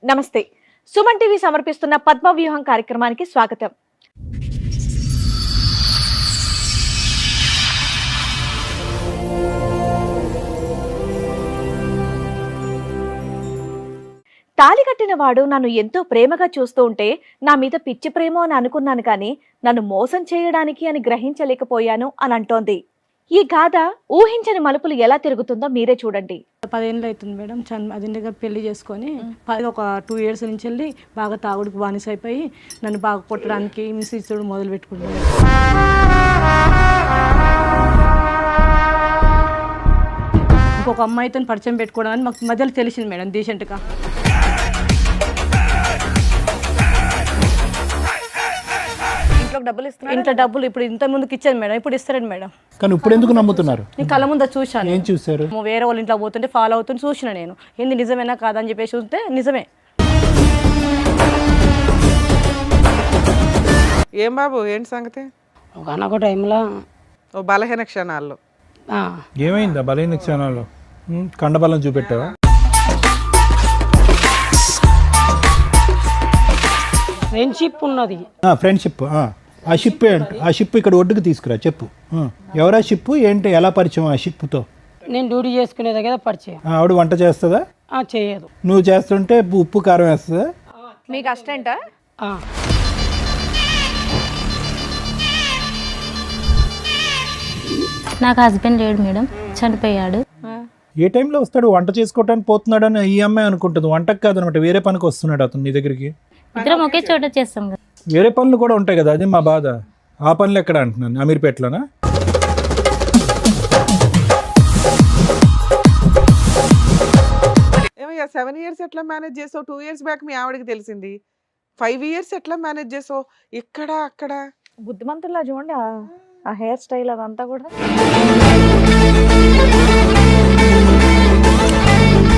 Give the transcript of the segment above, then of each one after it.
నమస్తే. సుమన్ టీవీ సమర్పిస్తున్న పద్మవ్యూహం కార్యక్రమానికి స్వాగతం. తాళి కట్టిన వాడు నన్ను ఎంతో ప్రేమగా చూస్తూ ఉంటే నా మీద పిచ్చి ప్రేమో అని అనుకున్నాను, కానీ నన్ను మోసం చేయడానికి అని గ్రహించలేకపోయాను అని అంటోంది. ఈ గాథ ఊహించని మలుపులు ఎలా తిరుగుతుందో మీరే చూడండి. 10 ఏళ్ళు అవుతుంది మేడం. అదే దగ్గర పెళ్లి చేసుకొని ఒక 2 years నుంచి వెళ్ళి బాగా తాగుడుకు బానిస అయిపోయి నన్ను బాగా కొట్టడానికి హింసించడం మొదలు పెట్టుకుంటాను. ఇంకొక అమ్మాయితో పరిచయం పెట్టుకోవడం అని మాకు మధ్యలో తెలిసింది మేడం. డీసెంట్గా ఇంట్లో డబ్బులు ఇప్పుడు ఇంత ముందుకు ఇచ్చాను మేడం, ఇప్పుడు ఇస్తారండి మేడం. కానీ ఇప్పుడు ఎందుకు నమ్ముతున్నారు? నేను కళ్ళ ముందు చూశాను. ఏం చూశారు? వేరే వాళ్ళ ఇంట్లో పోతుంటే ఫాలో అవుతుంటే చూసిన నేను. ఏంది నిజమేనా కాదని చెప్పేసి చూస్తే నిజమే. ఏం బాబు ఏంటి సంగతి? ఒకనొక టైంలో ఓ బలహీన క్షణాల్లో ఏమైందా? బలహీన క్షణాల్లో కండబలం చూపెట్టావా? ఫ్రెండ్షిప్ ఉన్నది. ఫ్రెండ్షిప్. ఆ షిప్ ఏంటి? ఆ షిప్ ఇక్కడ ఒడ్డుకు తీసుకురా, చెప్పు. ఎవరా షిప్? ఏంటి? ఎలా పరిచయం ఆ షిప్తో? నేను డ్యూటీ చేసుకునే దగ్గర పరిచయం. ఆవిడ వంట చేస్తుందా? చేయదు. నువ్వు చేస్తుంటే ఉప్పు కారం వేస్తుందా? మీకు అసిస్టెంటా? నాకు హస్బెండ్ లేడు మేడం, చనిపోయాడు. ఏ టైంలో వస్తాడు? వంట చేసుకోవటానికి పోతున్నాడు అని ఈ అమ్మాయి అనుకుంటుంది. వంటకు కాదనమాట, వేరే పనికి వస్తున్నాడు అతను నీ దగ్గరికి. ఇద్దరం ఒకే చోట చేస్తాం కదా. వేరే పనులు కూడా ఉంటాయి కదా, అది మా బాధ. ఆ పనులు ఎక్కడ అంటున్నాను? అమీర్పేటలోనా? ఏమయ్యా 7 years ఎట్లా మేనేజ్ చేసావు? 2 years బ్యాక్ మీ ఆవిడకి తెలిసింది. 5 years ఎట్లా మేనేజ్ చేసావు? ఇక్కడ అక్కడ బుద్ధిమంతుల్లా చూడండి, ఆ హెయిర్ స్టైల్ అదంతా కూడా.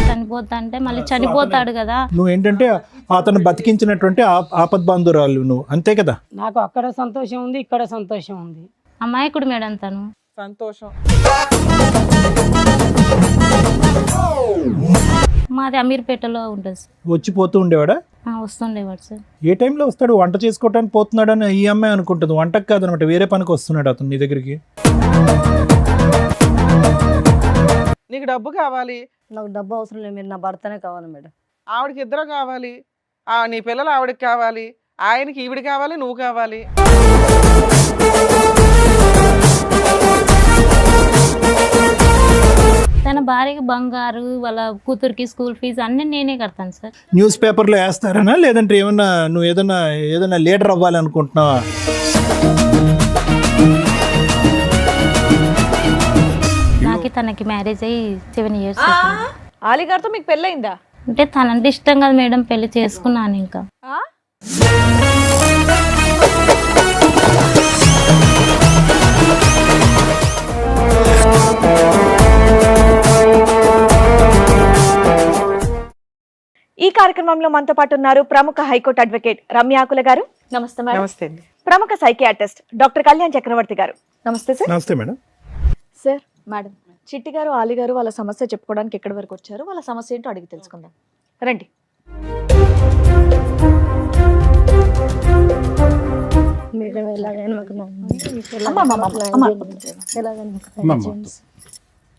చనిపోతా అంటే మళ్ళీ చనిపోతాడు కదా. నువ్వు ఏంటంటే అతను బతికించినటువంటి ఆపద్బాంధురాలు నువ్వు, అంతే కదా? నాకు అక్కడ సంతోషం ఉంది, ఇక్కడ సంతోషం ఉంది. అమాయకుడు మేడం తను. సంతోషం. మాది అమీర్పేటలో ఉంటుంది సార్. వచ్చిపోతూ ఉండేవాడా? వస్తుండేవాడు సార్. ఏ టైంలో వస్తాడు? వంట చేసుకోవటానికి పోతున్నాడు అని ఈ అమ్మాయి అనుకుంటుంది. వంటకు కాదనమాట, వేరే పనికి వస్తున్నాడు అతను నీ దగ్గరికి. నీకు డబ్బు కావాలి? నాకు డబ్బు అవసరం లేదు, మీరు నా భర్తనే కావాలి మేడం. ఆవిడకి ఇద్దరు కావాలి. నీ పిల్లలు ఆవిడకి కావాలి, ఆయనకి ఈవిడ కావాలి, నువ్వు కావాలి. తన భార్యకి బంగారు, వాళ్ళ కూతురికి స్కూల్ ఫీజు అన్ని నేనే కడతాను సార్. న్యూస్ పేపర్లో వేస్తారనా, లేదంటే ఏమన్నా నువ్వు ఏదైనా లీడర్ అవ్వాలి అనుకుంటున్నావా? నాకు తనకి మ్యారేజ్ అయ్యి 7 years. ఆలిగారితో మీకు పెళ్ళయిందా? అంటే తనంటే ఇష్టం కదా మేడం, పెళ్లి చేసుకున్నాను. ఇంకా ఈ కార్యక్రమంలో మనతో పాటు ఉన్నారు ప్రముఖ హైకోర్టు అడ్వకేట్ రమ్య ఆకుల గారు. నమస్తే మేడం. నమస్తే అండి. ప్రముఖ సైకియాట్రిస్ట్ డాక్టర్ కళ్యాణ్ చక్రవర్తి గారు. నమస్తే సార్. నమస్తే మేడం. సార్, మేడం, చిట్టి గారు, ఆలి గారు వాళ్ళ సమస్య చెప్పుకోవడానికి ఎక్కడి వరకు వచ్చారు, వాళ్ళ సమస్య ఏంటో అడిగి తెలుసుకుందాం. రండి.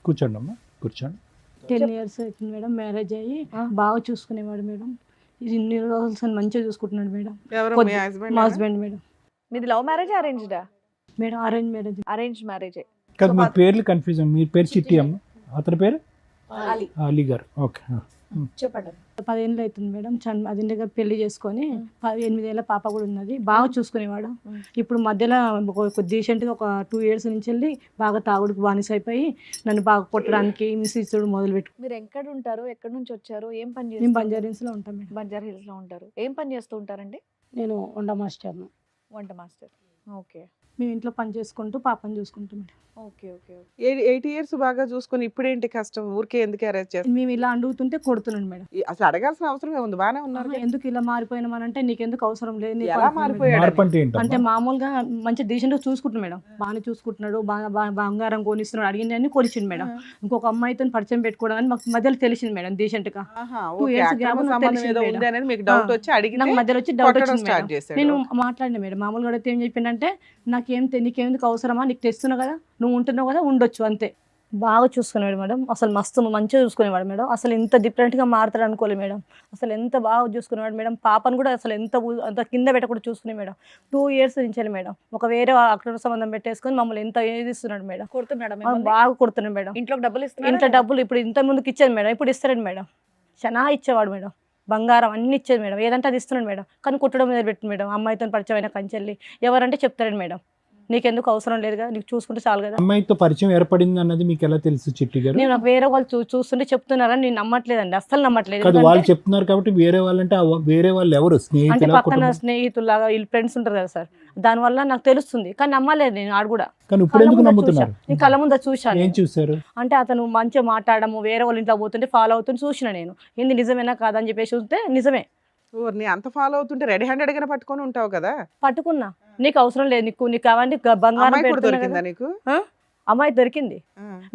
కూర్చోండి అమ్మా, కూర్చోండి. 10 years అవుతుంది మేడం. మ్యారేజ్ అయ్యి బాగా చూసుకునేవాడు మేడం. ఇన్ని రోజులు మంచిగా చూసుకుంటున్నాడు మేడం. ఎవరు? మీ హస్బెండ్? మా హస్బెండ్ మేడం. మీది లవ్ మ్యారేజ్ అరేంజ్డా? Madam arrange marriage. అరేంజ్ మ్యారేజే. కాదు, మీ పేర్లు కన్ఫ్యూజన్. మీ పేరు చిట్టి అమ్మ, అతని పేరు అలీ గారు. ఓకే, చెప్పండి. 10 ఏళ్ళు అవుతుంది మేడం. అదే దగ్గర పెళ్లి చేసుకొని 8 ఏళ్ళ పాప కూడా ఉన్నది. బాగా చూసుకునేవాడు. ఇప్పుడు మధ్యలో డీసెంట్గా ఒక 2 years నుంచి వెళ్ళి బాగా తాగుడుకు బానిస అయిపోయి నన్ను బాగా కొట్టడానికి హింసించడం మొదలు పెట్టు. మీరు ఎక్కడ ఉంటారు? ఎక్కడి నుంచి వచ్చారు? ఏం పని నేను చేస్తారు? బంజారా హిల్స్లో ఉంటాను మేడం. బంజారా హిల్స్ లో ఉంటారు. ఏం పని చేస్తూ ఉంటారండి? నేను వంట మాస్టర్ను. వంట మాస్టర్. ఓకే. మేము ఇంట్లో పని చేసుకుంటూ పాపని చూసుకుంటాం మేడం. ఓకే ఓకే 8 ఇయర్స్ బాగా చూసుకొని ఇప్పుడేంటి కష్టం? ఊరికే ఎందుకు అరెస్ట్ చేస్తారు? మేము ఇలా అడుగుతుంటే కొడుతున్నాడు మేడం. అసలు అడగాల్సిన అవసరం ఏముంది? బాగానే ఉన్నారు కదా. ఎందుకు ఇలా మారిపోయినామనంటే నీకెందుకు అవసరం లేదు, నీకు ఎలా అనుకున్నాడు మేడం. మారిపోయాడు? మార్పు అంటే ఏంటమ్మా? అంటే మామూలుగా మంచి డీసెంట్గా చూసుకుంటున్నాడు మేడం, బాగానే చూసుకుంటున్నాడు, బంగారం కొనిస్తున్నాడు, అడిగిందని కొనిచ్చిండు మేడం. ఇంకొక అమ్మాయితో పరిచయం పెట్టుకోవడం అని మాకు మధ్యలో తెలిసింది మేడం డీసెంట్గా. ఆహా, 2 ఓకే. years అక్రమ gap నాకు సంబంధం తెలిసింది ఏదో మేడం. ఉంది అనేది మీకు డౌట్ వచ్చి అడిగితే నాకు మధ్యలో వచ్చి డౌట్ కొట్టడం వచ్చింది స్టార్ట్ మేడం. చేశాడు. నేను మాట్లాడిన మేడం, మామూలుగా అడిగితే ఏం చెప్పిండంటే నీకెందుకు అవసరమా, నీకు తెస్తున్నావు కదా, నువ్వు ఉంటున్నావు కదా, ఉండొచ్చు అంతే. బాగా చూసుకునేవాడు మేడం, అసలు మస్తు మంచిగా చూసుకునేవాడు మేడం. అసలు ఇంత డిఫరెంట్గా మారుతాడు అనుకోలేదు మేడం. అసలు ఎంత బాగా చూసుకునేవాడు మేడం. పాపను కూడా అసలు అంత కింద పెట్టకుండా చూసుకునే మేడం. 2 years నుంచి మేడం ఒక వేరే అక్రమ సంబంధం పెట్టేసుకొని మమ్మల్ని ఎంత ఏదిస్తున్నాడు మేడం. కొడుతున్నాడు బాగా కొడుతున్నాడు మేడం. ఇంట్లోకి డబ్బులు ఇస్తున్నారు. ఇంట్లో డబ్బులు ఇప్పుడు ఇంత ముందుకు ఇచ్చేది మేడం, ఇప్పుడు ఇస్తాడు మేడం. చాలా ఇచ్చేవాడు మేడం, బంగారం అన్ని ఇచ్చేది మేడం, ఏదంటే అది ఇస్తున్నాడు మేడం. కానీ కుట్టడం మీద పెట్టింది మేడం. అమ్మాయితో పరిచయం అయిన కంచెల్లి ఎవరంటే చెప్తాడు మేడం, నీకెందుకు అవసరం లేదు కదా, నీకు చూసుకుంటే చాలు కదా. అమ్మాయితో పరిచయం ఏర్పడింది అన్నది మీకు ఎలా తెలుసు చిట్టి గారు? నేను నాకు వేరే వాళ్ళు చూస్తుంటే చెప్తున్నారని నేను నమ్మట్లేదండి, అస్సలు నమ్మట్లేదు. కాదు, వాళ్ళు ఎందుకంటే చెప్తున్నారు కాబట్టి వేరే వాళ్ళంటే వేరే వాళ్ళు ఎవరు? అంటే స్నేహితుల పక్కన స్నేహితులాగా వీళ్ళు ఫ్రెండ్స్ ఉంటారు కదా సార్, దానివల్ల నాకు తెలుస్తుంది. కానీ నమ్మలేదు నేను ఆడు కూడా. కానీ ఇప్పుడు ఎందుకు నమ్ముతున్నారు? నేను కళ్ళ ముందు చూశాను. ఏం చూసారు? అంటే అతను మంచిగా మాట్లాడము, వేరే వాళ్ళ ఇంట్లో పోతుంటే ఫాలో అవుతుంటే చూసిన నేను, ఏంది నిజమేనా కాదని చెప్పేసి చూస్తే నిజమే. నీ అంత ఫాలో అవుతుంటే రెడీ హ్యాండెడ్ గానే పట్టుకొని ఉంటావు కదా. పట్టుకున్నా, నీకు అవసరం లేదు, నీకు కావాలి బంగారం అమ్మాయి కూడా పెడుతున్నా దొరికిందా కదా. నీకు? ఆ? అమ్మాయి దొరికింది,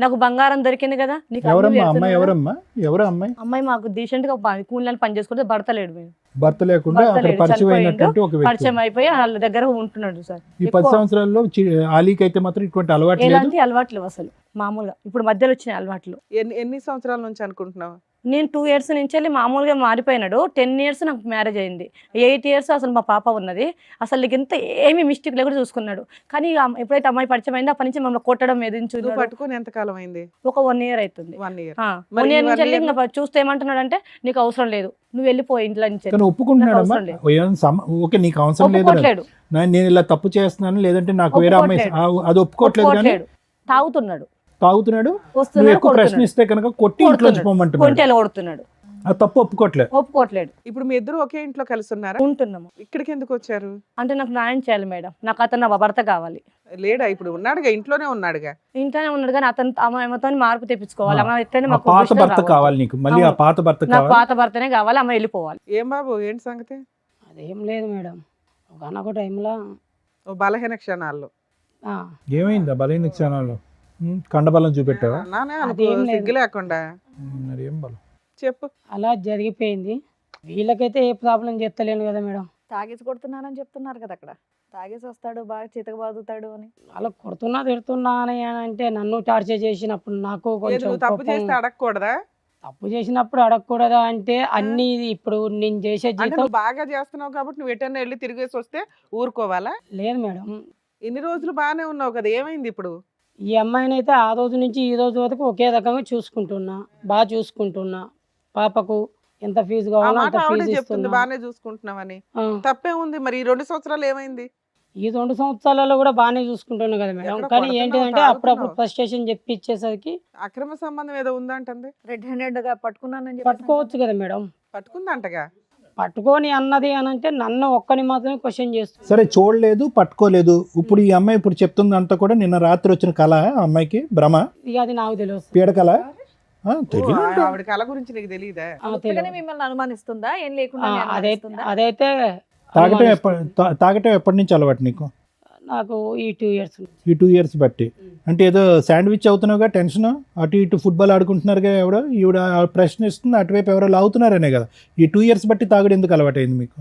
నాకు బంగారం దొరికింది కదా. నీకు అన్ని ఎవరమ్మా పెడుతున్నా అమ్మాయి? కదా. ఎవరమ్మా? ఎవరు అమ్మాయి? అమ్మాయి మాకు డీసెంట్ గా కూలీలను పని చేసుకుంటే భర్త లేడు మేము. భర్త లేకుండా భర్త అక్కడ లేడు, పరిచయం చనిపోయిండు. అయినటువంటి ఒక వ్యక్తి. పరిచయం అయిపోయి వాళ్ళ దగ్గర ఉంటున్నాడు సార్. ఈ 10 సంవత్సరాల్లో ఆలీకి అయితే మాత్రం ఇటువంటి అలవాటు లేదు. ఎలాంటి అలవాట్లు అసలు మామూలుగా ఇప్పుడు మధ్యలో వచ్చిన అలవాట్లు. ఎన్ని సంవత్సరాల నుంచి అనుకుంటున్నావు? నేను 2 years నుంచి వెళ్ళి మామూలుగా మారిపోయినాడు. 10 years నాకు మ్యారేజ్ అయింది. 8 years అసలు మా పాప ఉన్నది. అసలు నీకు ఎంత ఏమీ మిస్టేక్ లేకుండా చూసుకున్నాడు. కానీ ఎప్పుడైతే అమ్మాయి పరిచయం అయిందో అప్పటి నుంచి మమ్మల్ని కొట్టడం ఎదించు. నువ్వు పట్టుకొని ఎంత కాలం అయింది? ఒక 1 year అవుతుంది. 1 year. 1 year నుంచి వెళ్ళి ఇంకా చూస్తే ఏమంటున్నాడు అంటే నీకు అవసరం లేదు, నువ్వు వెళ్ళిపోయి ఇంట్లో నుంచి. కానీ ఒప్పుకుంటున్నాడమ్మా? నాకు అవసరం ఓకే, నీకు అవసరం లేదు, ఒప్పుకోవట్లేడు. నేను ఇలా తప్పు చేస్తున్నాను, లేదంటే నాకు వేరే అమ్మాయి అది ఒప్పుకోవట్లేదు. కానీ ఒప్పుకోవట్లేడు, తాగుతున్నాడు, తాగుతున్నాడు. నువ్వు వస్తున్నాడు, ఎక్కువ ప్రశ్నిస్తే కనుక కొట్టి ఇంట్లో పోమంటున్నాడు. కొంటెలు కొడుతున్నాడు, అది తప్పు ఒప్పుకోవట్లేదు. ఒప్పుకోవట్లేడు. ఇప్పుడు మీ ఇద్దరు ఒకే ఇంట్లో కలిసి ఉన్నారా? ఉంటున్నాము. ఇక్కడికి ఎందుకు వచ్చారు? అంటే నాకు న్యాయం చేయాలి మేడం, నాకు అతను నా భర్త కావాలి. లేడా? ఇప్పుడు ఉన్నాడుగా, ఇంట్లోనే ఉన్నాడుగా. ఇంట్లోనే ఉన్నాడు కానీ అతను ఆమెతో మార్పు తెప్పించుకోవాలి. ఆమె ఎట్లయినా ఆ మాకు పాత దృష్టిలో భర్త రావద్దు. కావాలి నీకు, మళ్ళీ ఆ అవును. పాత భర్త నాకు కావాలి. పాత భర్తనే కావాలి, ఆమె వెళ్ళిపోవాలి. ఏం బాబు, ఏంటి సంగతి? అదేం లేదు మేడం, ఒకనొక టైంలో ఓ బలహీన క్షణాల్లో ఏమైందా బలైన క్షణాల్లో? కండబలం చూపెట్టావా? నానే అదేం అనుకో, లేదు. సిగ్గు లేకుండా మరి ఏం బలం? చెప్పు. అలా జరిగిపోయింది. వీళ్ళకైతే ఏ ప్రాబ్లం చేస్తలేను కదా మేడం. తాగేసి కొడుతున్నానని చెప్తున్నారు కదా అక్కడ. తాగేసి వస్తాడు, బాగా చితకబాదుతాడు అని. అలా కొడుతున్నా తిడుతున్నా అని అంటే నన్ను టార్చర్ చేసినప్పుడు నాకు ఏది కొంచెం నువ్వు తప్పు కోపం. చేస్తే అడగకూడదా? తప్పు చేసినప్పుడు అడగకూడదా అంటే అన్ని ఇప్పుడు నేను చేసే అంటే జీతం నువ్వు బాగా చేస్తున్నావు కాబట్టి నువ్వు ఎటన్నా వెళ్ళి తిరిగేసి వస్తే ఊరుకోవాలా? లేదు మేడం. ఇన్ని రోజులు బాగానే ఉన్నావు కదా, ఏమైంది ఇప్పుడు? ఈ అమ్మాయిని అయితే ఆ రోజు నుంచి ఈ రోజు వరకు ఒకే రకంగా చూసుకుంటున్నా, బాగా చూసుకుంటున్నా. పాపకు ఎంత ఫీజు ఆ కావాలో మాట అంత ఆవిడే ఫీజు చెప్తుంది, ఇస్తున్నా. బాగానే చూసుకుంటున్నావని. ఆ, తప్పే ఉంది. మరి ఈ 2 సంవత్సరాలు ఏమైంది? ఈ 2 సంవత్సరాలలో కూడా బాగానే చూసుకుంటున్నా కదా మేడం. ఎక్కడ కానీ కొడుతున్నావు, ఏంటిదంటే అప్పుడప్పుడు తాగుతున్నావు? ఫ్రస్ట్రేషన్ చెప్పి ఇచ్చేసరికి అక్రమ సంబంధం ఏదో ఉందంటుంది. రెడ్ హ్యాండెడ్ గా పట్టుకున్నానని చెప్పేసి పట్టుకోవచ్చు కదా మేడం. పట్టుకుందంటగా. పట్టుకొని అన్నది అని అంటే నన్ను ఒక్కని మాత్రమే క్వశ్చన్ చేస్తుంది. సరే, చూడలేదు, పట్టుకోలేదు. ఇప్పుడు ఈ అమ్మాయి ఇప్పుడు చెప్తుందంతా కూడా నిన్న రాత్రి వచ్చిన కళ, ఆ అమ్మాయికి భ్రమ, ఇక అది నాకు తెలియదు. పీడకల. ఓ, తెలియదు. ఆవిడ కళ గురించి నీకు తెలియదా? ఉత్తగానే మిమ్మల్ని అనుమానిస్తుందా? ఏం లేకుండా అదైతే తాగటం అనుమానిస్తుంది. తాగటం ఎప్పటి నుంచి అలవాటు నీకు? నాకు ఈ 2 years నుంచి. ఈ 2 years బట్టి. అంటే ఏదో శాండ్విచ్ అవుతున్నావుగా, టెన్షన్ అటు ఇటు ఫుట్బాల్ ఆడుకుంటున్నారుగా, ఎవడో ఈవిడ ప్రశ్న ఇస్తుంది, అటువైపు ఎవరో లాగుతున్నారనే కదా. ఈ 2 years బట్టి తాగడం ఎందుకు అలవాటైంది మీకు?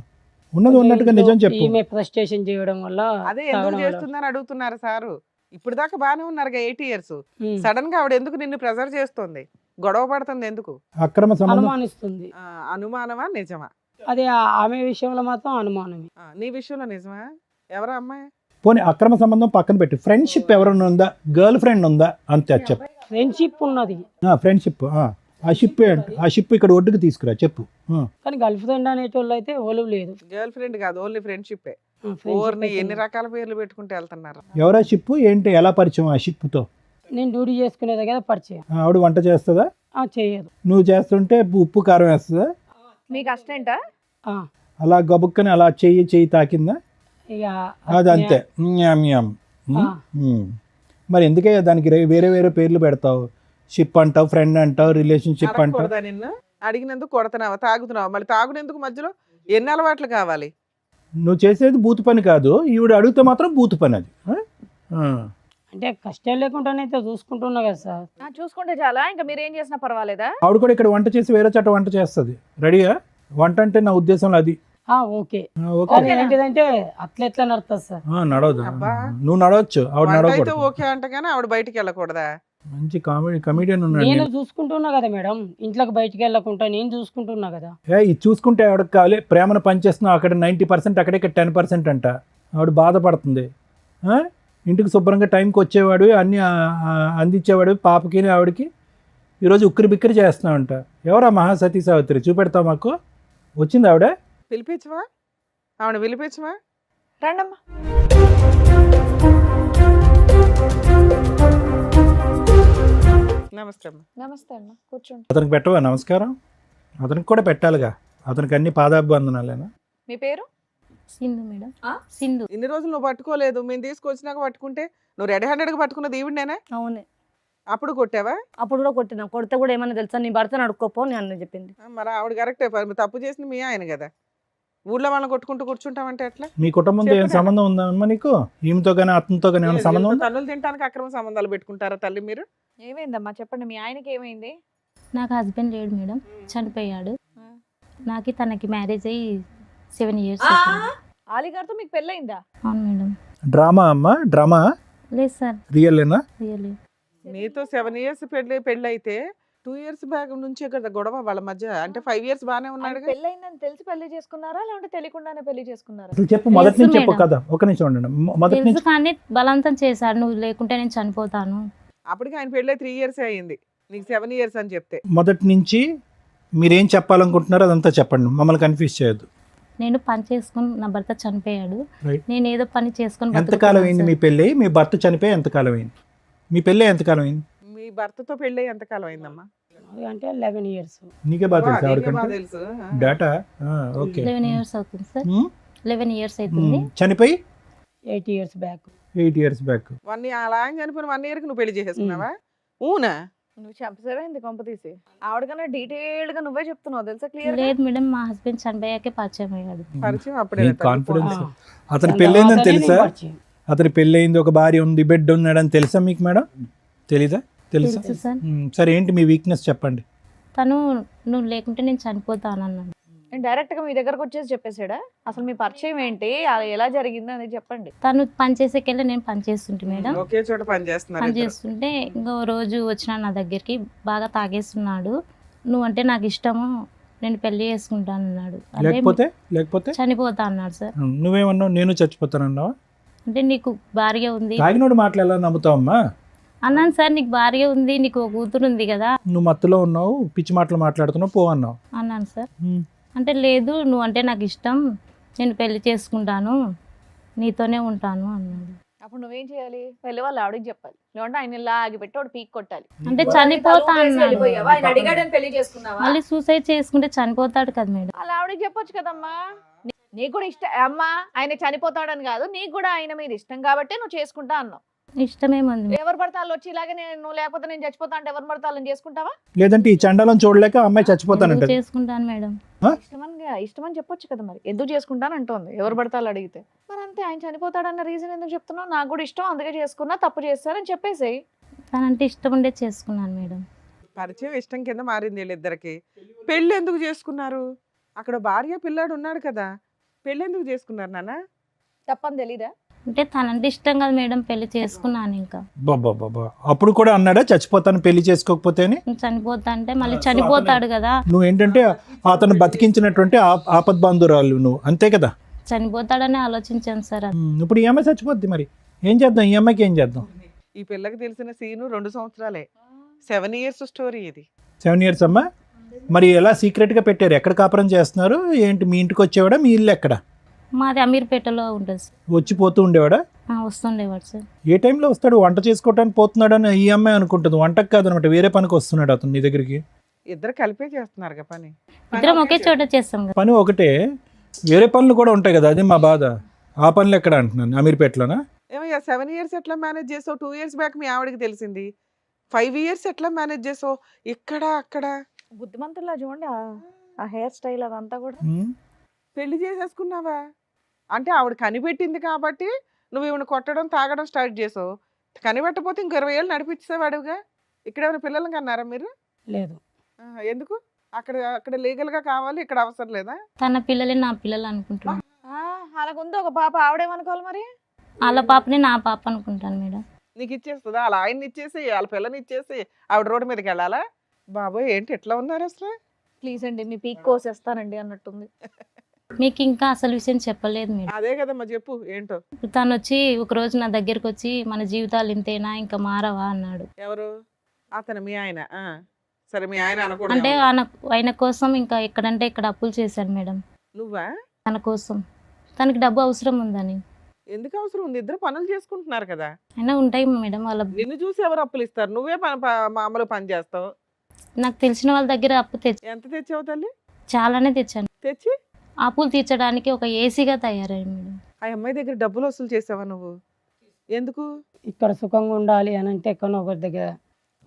ఉన్నది ఉన్నట్టుగా నిజం చెప్పు. ఈమె ఫ్రస్ట్రేషన్ చేయడం వల్ల అదే ఎందుకు తాగడం వల్ల. చేస్తుందని అడుగుతున్నారు సారు. ఇప్పుడు దాకా బాగానే ఉన్నారుగా 8 years. ఉమ్. సడన్ గా ఆవిడ ఎందుకు నిన్ను ప్రెజర్ చేస్తుంది, గొడవ పడుతుంది ఎందుకు? అక్రమ సంబంధం. అనుమానిస్తుంది. అనుమానమా నిజమా? అదే ఆమె విషయంలో మాత్రం అనుమానమే. నీ విషయంలో నిజమా? ఎవరా అమ్మాయి? పోనీ అక్రమ సంబంధం పక్కన పెట్టి ఫ్రెండ్షిప్ ఎవరైనా ఉందా? గర్ల్ ఫ్రెండ్ ఉందా? అంతే, అది చెప్పు. ఫ్రెండ్షిప్ ఉన్నది ఫ్రెండ్షిప్. ఆ షిప్ ఇక్కడ ఒడ్డుకు తీసుకురా, చెప్పు. కానీ గర్ల్ ఫ్రెండ్ అనేటోళ్ళు అయితే ఓలు లేదు. గర్ల్ ఫ్రెండ్ కాదు, ఓన్లీ ఫ్రెండ్షిప్. friendship ఓర్ని అయితే ఎన్ని రకాల పేర్లు పెట్టుకుంటూ వెళ్తున్నారు. ఎవరా షిప్? ఏంటి, ఎలా పరిచయం ఆ షిప్తో? నేను డ్యూటీ చేసుకునే దగ్గర పరిచయం. ఆవిడ వంట చేస్తుందా? చేయదు. నువ్వు చేస్తుంటే ఉప్పు కారం వేస్తుందా? మీకు అసిస్టెంటా? అలా గబుక్కని అలా చెయ్యి తాకిందా? ఇక అది అంతే. Ma'am ma'am. ఆ. మరి ఎందుకే దానికి వేరే వేరే పేర్లు పెడతావు? షిప్ అంటావు, ఫ్రెండ్ అంటావు, రిలేషన్షిప్ అంటావు. అడగకూడదా నిన్ను? అడిగినందుకు కొడుతున్నావా, తాగుతున్నావా? మళ్ళీ తాగునేందుకు మధ్యలో ఎన్ని అలవాట్లు కావాలి? నువ్వు చేసేది బూతు పని కాదు, ఈవిడ అడిగితే మాత్రం బూతు పని అది. ఆ? అంటే కష్టం లేకుండానైతే చూసుకుంటున్నా కదా సార్. చూసుకుంటే చాలా, ఇంకా మీరు ఏం చేసినా పర్వాలేదా? ఆవిడ కూడా ఇక్కడ వంట చేసి వేరే చోట వంట చేస్తుంది. రెడీగా? వంట అంటే నా ఉద్దేశంలో అది. ఓకే. ఓకే. కానీ ఏంటిదంటే అట్లా ఎట్లా నడుస్తుంది సార్? నడవదు. అబ్బా. నువ్వు నడవచ్చు, ఆవిడ వంట అయితే నడవకూడదు. ఓకే అంట కానీ ఆవిడ బయటికి వెళ్ళకూడదా? మంచి కమెడియన్ ఉన్నాడు. నేను చూసుకుంటున్నా కదా మేడం, ఇంట్లోకి బయటికి వెళ్ళకుండా నేను చూసుకుంటున్నా కదా. ఇది చూసుకుంటే ఆవిడకి కావాలి, ప్రేమను పనిచేస్తున్నావు అక్కడ 90%, అక్కడ ఇక్కడ 10% అంట. ఆవిడ బాధపడుతుంది. ఇంటికి శుభ్రంగా టైంకి వచ్చేవాడు, అన్నీ అందించేవాడు పాపకి ఆవిడకి. ఈరోజు ఉక్కిరి బిక్కిరి చేస్తున్నావంట. ఎవరా మహాసతీ సావిత్రి? చూపెడతావు మాకు? వచ్చింది ఆవిడ? పిలిపించవా? ఆవిడ పిలిపించవా? రండమ్మా. నమస్తే అమ్మా. నమస్తే అమ్మా, కూర్చోండి. అతనికి పెట్టవా నమస్కారం? అతనికి కూడా పెట్టాలిగా, అతనికి అన్ని పాదాభివందనాలేనా? మీ పేరు? సింధు మేడం. ఆ? సింధు. ఇన్ని రోజులు నువ్వు పట్టుకోలేదు, మేము తీసుకొచ్చినాక పట్టుకుంటే నువ్వు రెడీ హ్యాండెడ్గా పట్టుకున్నది ఈవిడనేనా? అవునే. అప్పుడు కొట్టావా? అప్పుడు కూడా కొట్టినా, కొడితే కూడా ఏమన్నా తెలుసా, నీ భర్తను అడుక్కోపో అని అన్న చెప్పింది. మరి ఆవిడ కరెక్టే, తప్పు చేసింది మీ ఆయన కదా. ఊళ్ళో వాళ్ళని కొట్టుకుంటూ కూర్చుంటామంటే ఎట్లా? మీ కుటుంబంతో ఏం సంబంధం ఉందా అమ్మా నీకు? ఈమెతో కానీ అతనితో కానీ ఏమైనా సంబంధం ఉందా? తల్లులు తినడానికి అక్రమ సంబంధాలు పెట్టుకుంటారా తల్లి మీరు? ఏమైందమ్మా చెప్పండి, మీ ఆయనకి ఏమైంది? నాకు హస్బెండ్ లేడు మేడం, చనిపోయాడు. నాకు తనకి మ్యారేజ్ అయ్యి 7 years అవుతుంది. ఆలిగారితో మీకు పెళ్ళయిందా? అవును మేడం. డ్రామా అమ్మా, డ్రామా? లేదు సార్, రియల్లేనా? రియల్లీ. నీతో 7 years పెళ్ళి అయితే 2 years బ్యాక్ నుంచే కదా గొడవ వాళ్ళ మధ్య. అంటే 5 years బానే ఉన్నాడు. పెళ్ళయిందని తెలిసి పెళ్లి చేసుకున్నారా, లేదంటే తెలియకుండానే పెళ్లి చేసుకున్నారా? అసలు చెప్పు, మొదటి నుంచి తెలుసు చెప్పు మేడం. కదా. ఒక నిమిషం ఉండండి. మొదటి తెలుసు నుంచి కానీ బలవంతం చేశాడు, నువ్వు లేకుంటే నేను చనిపోతాను. అప్పటికి ఆయన పెళ్ళి 3 years అయ్యింది, నీకు 7 years అని చెప్తే. మొదటి నుంచి మీరేం చెప్పాలనుకుంటున్నారో అదంతా చెప్పండి, మమ్మల్ని కన్ఫ్యూజ్ చేయొద్దు. నేను పని చేసుకుని, నా భర్త చనిపోయాడు, Right. నేను ఏదో పని చేసుకుని ఎంతకాలం అయింది మీ బతుకుతున్నాను పెళ్ళి? మీ భర్త చనిపోయి ఎంతకాలం అయింది? మీ పెళ్ళి ఎంతకాలం అయింది? మీ భర్తతో పెళ్ళి ఎంతకాలం అయిందమ్మా? అంటే 11 years. నీకే బాగా తెలుసు నీకే బాగా ఆవిడకంటే తెలుసు. డేటా. ఓకే. 11 years అవుతుంది సార్. 11 years అవుతుంది. చనిపోయి 8 years బ్యాక్. 8 years back. అలా ఆయన చనిపోయిన 1 year కి నువ్వు పెళ్లి చేసేసుకున్నావా? ఊనా? నువ్వు చెప్పసేమైంది కొంప తీసి? ఆవిడకన్నా డీటెయిల్డ్ గా నువ్వే చెప్తున్నావు తెలుసా, క్లియర్? లేదు మేడం, మా హస్బెండ్ చనిపోయాకే పరిచయం అయ్యాడు. పరిచయం అప్పుడే మీ కదా. కాన్ఫిడెన్స్. ఆ. అతని పెళ్ళయిందని తర్వాతనే తెలుసా? నేను పరిచయం. అతని పెళ్ళయింది, ఒక భార్య ఉంది, బిడ్డ ఉన్నాడని తెలుసా మీకు మేడం? తెలీదా? తెలుసా? తెలుసు సార్. సరే, ఏంటి మీ వీక్నెస్ చెప్పండి. తను నువ్వు లేకుంటే నేను చనిపోతాను అన్నాడు. డైరెక్ట్ గా మీ దగ్గరకు వచ్చేసి చెప్పేసాడా? అసలు మీ పరిచయం ఏంటి, అది ఎలా జరిగింది అనేది చెప్పండి. తను పని చేసేకెళ్ళి నేను పని చేస్తుంటే మేడం, ఒకే చోట పని చేస్తున్నారు పని ఇద్దరు. చేస్తుంటే ఇంకో రోజు వచ్చిన నా దగ్గరికి, బాగా తాగేస్తున్నాడు, నువ్వంటే నాకు ఇష్టము, నేను పెళ్లి చేసుకుంటాను అన్నాడు. అదే లేకపోతే చనిపోతా అన్నాడు సార్. నువ్వేమన్నావు? నేను చచ్చిపోతానన్నావా? అంటే నీకు భార్య ఉంది తాగినోడు మాటలు ఎలా నమ్ముతావమ్మా? అన్నాను సార్, నీకు భార్య ఉంది, నీకు ఒక కూతురు ఉంది కదా నువ్వు మత్తులో ఉన్నావు, పిచ్చి మాటలు మాట్లాడుతున్నావు, పో అన్నావు. అన్నాను సార్. అంటే లేదు, నువ్వు అంటే నాకు ఇష్టం, నేను పెళ్లి చేసుకుంటాను, నీతోనే ఉంటాను అన్నాడు. అప్పుడు నువ్వేం చేయాలి? వెళ్ళి వాళ్ళు ఆవిడకి చెప్పాలి, లేదంటే ఆయన ఇలా ఆగిపెట్టి వాడు పీక్ కొట్టాలి. అంటే చనిపోతా అన్నాడు. ఆయన అడిగాడని పెళ్లి చేసుకున్నావా? మళ్ళీ సూసైడ్ చేసుకుంటే చనిపోతాడు కదా మేడం. అలా ఆవిడకి చెప్పొచ్చు కదమ్మా. నీకు కూడా ఇష్టం అమ్మా, ఆయన చనిపోతాడని కాదు, నీకు కూడా ఆయన మీద ఇష్టం కాబట్టి నువ్వు చేసుకుంటా అన్నావు. ఇష్టమేముంది, ఎవరు పడతాళ్ళు వచ్చి ఇలాగే నువ్వు లేకపోతే నేను చచ్చిపోతా అంటే ఎవరు పడతాళ్ళని చేసుకుంటావా? లేదంటే ఈ చండాలం చూడలేక అమ్మాయి చచ్చిపోతానంట. ఎందుకు చేసుకుంటాను మేడం. ఇష్టమని చెప్పొచ్చు కదా, మరి ఎందుకు చేసుకుంటాను అంటోంది. ఎవరు పడతాళ్ళు అడిగితే మరి అంతే. ఆయన చనిపోతాడన్న రీజన్ ఎందుకు చెప్తున్నావు? నాకు కూడా ఇష్టం, అందుకే చేసుకున్నా, తప్పు చేస్తారని చెప్పేసేయ్. తనంటే ఇష్టం ఉండే చేసుకున్నాను మేడం. పరిచయం ఇష్టం కింద మారింది వీళ్ళిద్దరికి. పెళ్ళి ఎందుకు చేసుకున్నారు? అక్కడ భార్య పిల్లాడు ఉన్నాడు కదా, పెళ్ళి ఎందుకు చేసుకున్నారు నాన్న? తప్పని తెలీదా? అంటే తనంటే ఇష్టం కదా మేడం, పెళ్లి చేసుకున్నాను. ఇంకా బాబా, అప్పుడు కూడా అన్నాడా చచ్చిపోతాను పెళ్లి చేసుకోకపోతే అని? చనిపోతా అంటే మళ్ళీ చనిపోతాడు కదా, నువ్వు ఏంటంటే అతను బతికించినటువంటి ఆపద్ బాంధురాలు నువ్వు, అంతే కదా? చనిపోతాడని ఆలోచించాను సార్. ఇప్పుడు ఈ అమ్మాయి చచ్చిపోద్ది, మరి ఏం చేద్దాం? ఈ అమ్మాయికి ఏం చేద్దాం? ఈ పిల్లకి తెలిసిన సీను 2 సంవత్సరాలే. 7 years స్టోరీ ఇది. 7 years అమ్మా. మరి ఎలా సీక్రెట్గా పెట్టారు? ఎక్కడ కాపురం చేస్తున్నారు ఏంటి? మీ ఇంటికి వచ్చేవాడా? మీ ఇల్లు ఎక్కడ? మాది అమీర్పేటలో ఉంటుంది సార్. వచ్చిపోతూ ఉండేవాడా? వస్తుండేవాడు సార్. ఏ టైంలో వస్తాడు? వంట చేసుకోవడానికి పోతున్నాడు అని ఈ అమ్మాయి అనుకుంటుంది. వంటకు కాదనమాట, వేరే పనికి వస్తున్నాడు అతను నీ దగ్గరికి. ఇద్దరు కలిపే చేస్తున్నారు కదా పని. ఇద్దరం ఒకే చోట చేస్తాం కదా. పని ఒకటే, వేరే పనులు కూడా ఉంటాయి కదా, అది మా బాధ. ఆ పనులు ఎక్కడ అంటున్నాను? అమీర్పేటలోనా? ఏమయ్యా 7 ఇయర్స్ ఎట్లా మేనేజ్ చేసావు? 2 ఇయర్స్ బ్యాక్ మీ ఆవిడకి తెలిసింది. 5 ఇయర్స్ ఎట్లా మేనేజ్ చేసావు? ఇక్కడ అక్కడ బుద్ధిమంతుల్లా చూడండి ఆ హెయిర్ స్టైల్ అదంతా కూడా. ఉమ్. పెళ్లి చేసేసుకున్నావా? అంటే ఆవిడ కనిపెట్టింది కాబట్టి నువ్వు ఈవిడ కొట్టడం తాగడం స్టార్ట్ చేసావు. కనిపెట్టకపోతే ఇంకో 20 ఏళ్ళు నడిపించేవాడుగా. ఇక్కడ ఏమైనా పిల్లలకి అన్నారా మీరు? లేదు. ఎందుకు? అక్కడ అక్కడ లీగల్ గా కావాలి, ఇక్కడ అవసరం లేదా? తన పిల్లలే నా పిల్లలు అనుకుంటున్నాను. అలాగుంది ఒక పాప, ఆవిడేమనుకోవాలి మరి? వాళ్ళ పాపని నా పాప అనుకుంటాను మేడం. నీకు ఇచ్చేస్తుందా? వాళ్ళ ఆయన్ని ఇచ్చేసి వాళ్ళ పిల్లని ఇచ్చేసి ఆవిడ రోడ్డు మీదకి వెళ్ళాలా? బాబోయ్ ఏంటి ఎట్లా ఉన్నారు అసలు? ప్లీజ్ అండి మీ పీక్ కోసేస్తానండి అన్నట్టుంది. మీకు ఇంకా అసలు విషయం చెప్పలేదు మేడం. అదే కదమ్మా, చెప్పు ఏంటో. తను వచ్చి ఒక రోజు నా దగ్గరికి వచ్చి మన జీవితాలు ఇంతేనా ఇంకా మారవా అన్నాడు. ఎవరు? అతను మీ ఆయన? సరే మీ ఆయన అనకూడదు. అంటే ఆయన కోసం ఇంకా ఎక్కడంటే ఇక్కడ అప్పులు చేశాను మేడం. నువ్వా? తన కోసం. తనకి డబ్బు అవసరం ఉందని. ఎందుకు అవసరం ఉంది? ఇద్దరు పనులు చేసుకుంటున్నారు కదా. అయినా ఉంటాయి మేడం వాళ్ళ. నిన్ను చూసి ఎవరు అప్పులు ఇస్తారు? నువ్వే మామూలు పని చేస్తావు. నాకు తెలిసిన వాళ్ళ దగ్గర అప్పు తెచ్చి ఎంత తెచ్చావు తల్లి? చాలానే తెచ్చాను. తెచ్చి అప్పులు తీర్చడానికి ఒక ఏసీగా తయారయ్యాను మేడం. ఆ అమ్మాయి దగ్గర డబ్బులు వసూలు చేసావా నువ్వు? ఎందుకు? ఇక్కడ సుఖంగా ఉండాలి అని అంటే ఎక్కడో ఒకరి దగ్గర.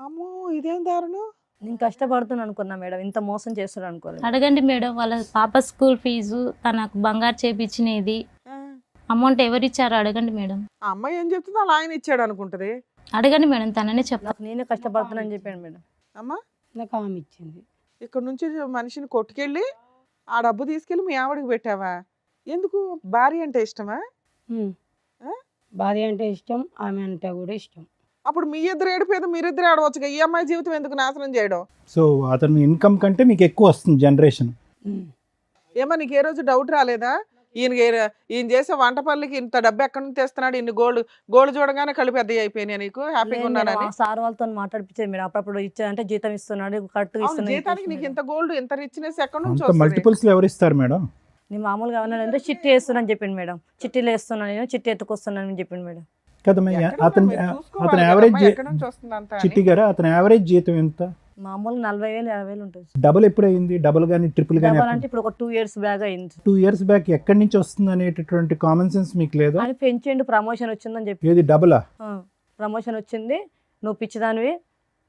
అమ్మో ఇదేం దారుణం. నేను కష్టపడుతున్నాను అనుకున్నా మేడం, ఇంత మోసం చేస్తున్నాను అనుకోలేదు. అడగండి మేడం, వాళ్ళ పాప స్కూల్ ఫీజు, తనకు బంగారు చేపించినది ఆ, అమౌంట్ ఎవరిచ్చారో అడగండి మేడం. ఆ అమ్మాయి ఏం చెప్తుందో అలా ఆయన ఇచ్చాడు అనుకుంటది. అడగండి మేడం, తననే చెప్పాలి. నాకు నేనే కష్టపడుతున్నాను చెప్పాను మేడం. అమ్మా నాకు ఆమె ఇచ్చింది. ఇక్కడ నుంచి మనిషిని కొట్టుకెళ్ళి ఆ డబ్బు తీసుకెళ్ళి మీ ఆవిడకి పెట్టావా? ఎందుకు? భార్య అంటే ఇష్టమా? ఉమ్. ఆ? భార్య అంటే ఇష్టం, ఆమె అంటే కూడా ఇష్టం. అప్పుడు మీ ఇద్దరు ఏడిపోయేది మీరిద్దరు ఆడవచ్చుగా. ఈ అమ్మాయి జీవితం ఎందుకు నాశనం చేయడం? సో అతని ఇన్కమ్ కంటే మీకు ఎక్కువ వస్తుంది జనరేషన్. ఉమ్. ఏమో నీకు ఏ రోజు డౌట్ రాలేదా? ఈయన చేసే వంట పనులకి ఇంత డబ్బు ఎక్కడి నుంచి తెస్తున్నాడు? ఇన్ని గోల్డ్ చూడగానే కళ్ళు పెద్దవి అయిపోయినాయి. నీకు హ్యాపీగా ఉన్నానని సార్ వాళ్ళతో మాట్లాడిపించేది మేడం. అప్పుడప్పుడు ఇచ్చారంటే జీతం ఇస్తున్నాడు, కరెక్ట్ జీతానికి నీకు ఇంత గోల్డ్ ఇంత రిచ్నెస్ ఎక్కడి నుంచి అంత వస్తుంది? మల్టిపుల్స్ లో ఎవరు ఇస్తారు మేడం? నేను మామూలుగా ఏమన్నానంటే చిట్టి వేస్తున్నాను చెప్పింది మేడం. చిట్టీలు వేస్తున్నాను, నేను చిట్టి ఎత్తుకొస్తున్నాను అని చెప్పింది మేడం. కదా ఎక్కడ అతని మీరు చూసుకోవాలి అతని కదమ్మా, యావరేజ్ ఎక్కడి నుంచి వస్తుంది అంతా అని. చిట్టి గారు అతని యావరేజ్ జీతం ఎంత? మామూలు 40,000 50,000 ఉంటుంది. డబుల్ ఎప్పుడు అయింది? డబుల్ కానీ ట్రిపుల్ కానీ డబల్ అంటే ఇప్పుడు ఒక 2 years బ్యాగ్ అయింది. 2 years బ్యాక్ ఎక్కడి నుంచి వస్తుంది అనేటటువంటి కామన్ సెన్స్ మీకు లేదా? అని పెంచిండు, ప్రమోషన్ వచ్చిందని చెప్పి. ఏది డబులా? ప్రమోషన్ వచ్చింది, నువ్వు పిచ్చిదానివి,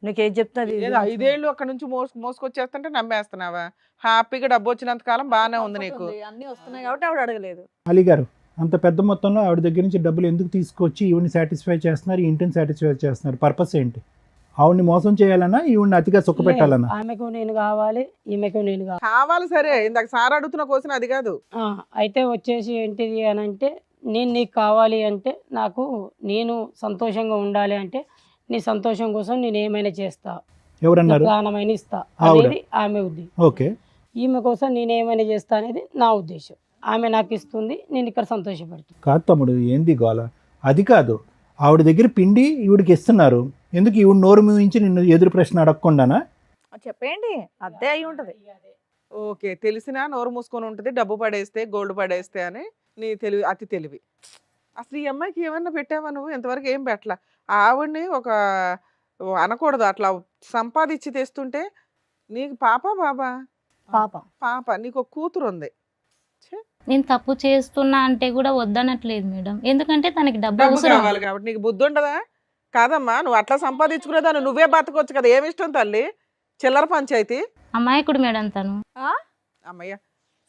నీకు ఏది చెప్తే అది ఏదో 5 ఏళ్ళు అక్కడ నుంచి మోసుకొచ్చేస్తుంటే నమ్మేస్తున్నావా? హ్యాపీగా డబ్బు వచ్చినంత కాలం బాగానే ఉంది నీకు. అన్ని వస్తున్నాయి కాబట్టి ఆవిడ అడగలేదు. అలీ గారు అంత పెద్ద మొత్తంలో ఆవిడ దగ్గర నుంచి డబ్బులు ఎందుకు తీసుకొచ్చి ఈవిని సాటిస్ఫై చేస్తున్నారు, ఈ ఇంటిని సాటిస్ఫై చేస్తున్నారు? పర్పస్ ఏంటి? ఆవిడ్ని మోసం చేయాలన్నా, ఈవిడ్ని అతిగా సుఖపెట్టాలన్నా? ఆమెకు నేను కావాలి, ఈమెకు నేను కావాలి. కావాలి సరే, ఇందాక సార్ అడుగుతున్న క్వశ్చన్ అది కాదు. అయితే వచ్చేసి ఏంటిది అని అంటే, నేను నీకు కావాలి అంటే, నాకు నేను సంతోషంగా ఉండాలి అంటే, నీ సంతోషం కోసం నేను ఏమైనా చేస్తా, ఎవరన్నారు? ప్రాణమైన ఇస్తా ఆవిడ. అనేది ఆమె ఉద్దేశం. ఓకే. ఈమె కోసం నేను ఏమైనా చేస్తా అనేది నా ఉద్దేశం. ఆమె నాకు ఇస్తుంది, నేను ఇక్కడ సంతోషపడుతుంది. కాదు తమ్ముడు, ఏంది గోల? అది కాదు, ఆవిడ దగ్గర పిండి ఈవిడికి ఇస్తున్నారు, ఎందుకు ఈవిడ నోరు మూయించి నిన్ను ఎదురు ప్రశ్న అడగకుండానా? చెప్పేయండి, అదే అయి ఉంటది. ఓకే, తెలిసినా నోరు మూసుకొని ఉంటుంది, డబ్బు పడేస్తే గోల్డ్ పడేస్తే అని. నీ తెలివి అతి తెలివి. అసలు ఈ అమ్మాయికి ఏమన్నా పెట్టావా నువ్వు? ఇంతవరకు ఏం పెట్టలా. ఆవిడ్ని ఒక అనకూడదు అట్లా సంపాదించి తెస్తుంటే. నీకు పాప బాబా? పాప. పాప. నీకు ఒక కూతురు ఉంది. నేను తప్పు చేస్తున్నా అంటే కూడా వద్దనట్లేదు మేడం, ఎందుకంటే తనకి డబ్బు డబ్బు అవసరం. కావాలి కాబట్టి. నీకు బుద్ధి ఉండదా? కాదమ్మా, నువ్వు అట్లా సంపాదించుకునేదాన్ని నువ్వే బతకొచ్చు కదా. ఏమి ఇష్టం తల్లి? చిల్లర పంచాయతీ. అమాయకుడు మేడం తను. అమ్మయ్య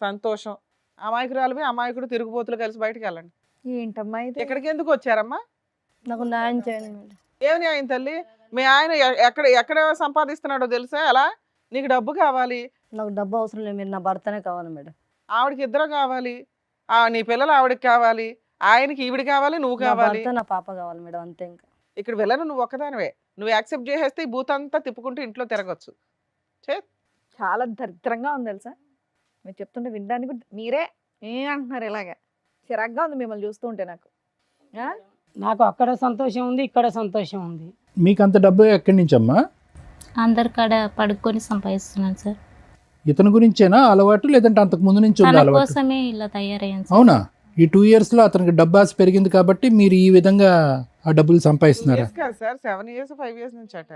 సంతోషం. అమాయకురాలువి అమాయకుడు తిరుగుబోతులు కలిసి బయటకు వెళ్ళండి. ఏంటమ్మా ఇది? ఎక్కడికి ఎందుకు వచ్చారమ్మా? నాకు న్యాయం చేయండి మేడం. ఏమి ఆయన తల్లి? మీ ఆయన ఎక్కడ ఎక్కడ సంపాదిస్తున్నాడో తెలుసా? ఎలా? నీకు డబ్బు కావాలి. నాకు డబ్బు అవసరం లేదు, మీరు నా భర్తనే కావాలి మేడం. ఆవిడకి ఇద్దరు కావాలి. నీ పిల్లలు ఆవిడకి కావాలి, ఆయనకి ఈవిడ కావాలి, నువ్వు నా కావాలి. భర్త నా పాప కావాలి మేడం, అంతే. ఇంకా ఇక్కడ వెళ్ళను, నువ్వు ఒక్కదానివే. నువ్వు యాక్సెప్ట్ చేసేస్తే ఈ బూత్ అంతా తిప్పుకుంటూ ఇంట్లో తిరగచ్చు. చాలా దరిద్రంగా ఉంది తెలుసా. మీరు చెప్తుంటే వినడానికి కూడా మీరే అంటున్నారు ఇలాగా. చిరాగ్గా ఉంది మిమ్మల్ని చూస్తూ ఉంటే నాకు. నాకు అక్కడ సంతోషం ఉంది, ఇక్కడ సంతోషం ఉంది. మీకు అంత డబ్బు ఎక్కడి నుంచి అమ్మా? అందరి కాడ పడుకొని సంపాదిస్తున్నాను సార్. ఇతని గురించేనా అలవాటు, లేదంటే అంతకు ముందు నుంచి ఉంది తన అలవాటు? కోసమే ఇలా తయారయ్యాను సార్. అవునా? ఈ 2 years లో అతనికి డబ్బు ఆశ పెరిగింది కాబట్టి మీరు ఈ విధంగా ఆ డబ్బులు సంపాదిస్తున్నారా? కాదు సార్, 7 years 5 years నుంచి అట.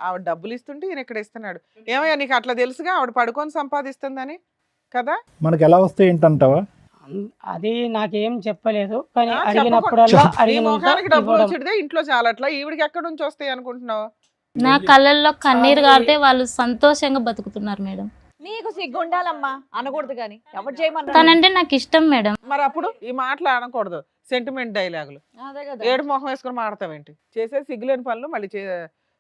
ఆవిడ డబ్బులు ఇస్తుంటే ఈయన ఇక్కడ ఇస్తున్నాడు. ఏమయ్యా నీకు అట్లా తెలుసుగా ఆవిడ పడుకొని సంపాదిస్తుందని కదా? మనకు ఎలా వస్తాయి ఏంటంటావా? అది నాకేం చెప్పలేదు, కానీ ఆ, అడిగినప్పుడల్లా నీ అడిగినంత మొఖానికి డబ్బులు ఇవ్వడం. వచ్చేదే ఇంట్లో చాలట్లా, ఈవిడికి ఎక్కడి నుంచి వస్తాయి అనుకుంటున్నావు? నా కళ్ళల్లో కన్నీరు కారితే వాళ్ళు సంతోషంగా బతుకుతున్నారు మేడం. నీకు సిగ్గు ఉండాలమ్మా, అనకూడదు కానీ ఎవరు చేయమన్నా. తనంటే నాకు ఇష్టం మేడం. మరి అప్పుడు ఈ మాటలు అనకూడదు, సెంటిమెంట్ డైలాగులు. అదే కదా. ఏడు మొహం వేసుకొని మాడతావేంటి? చేసే సిగ్గులేని పనులు మళ్ళీ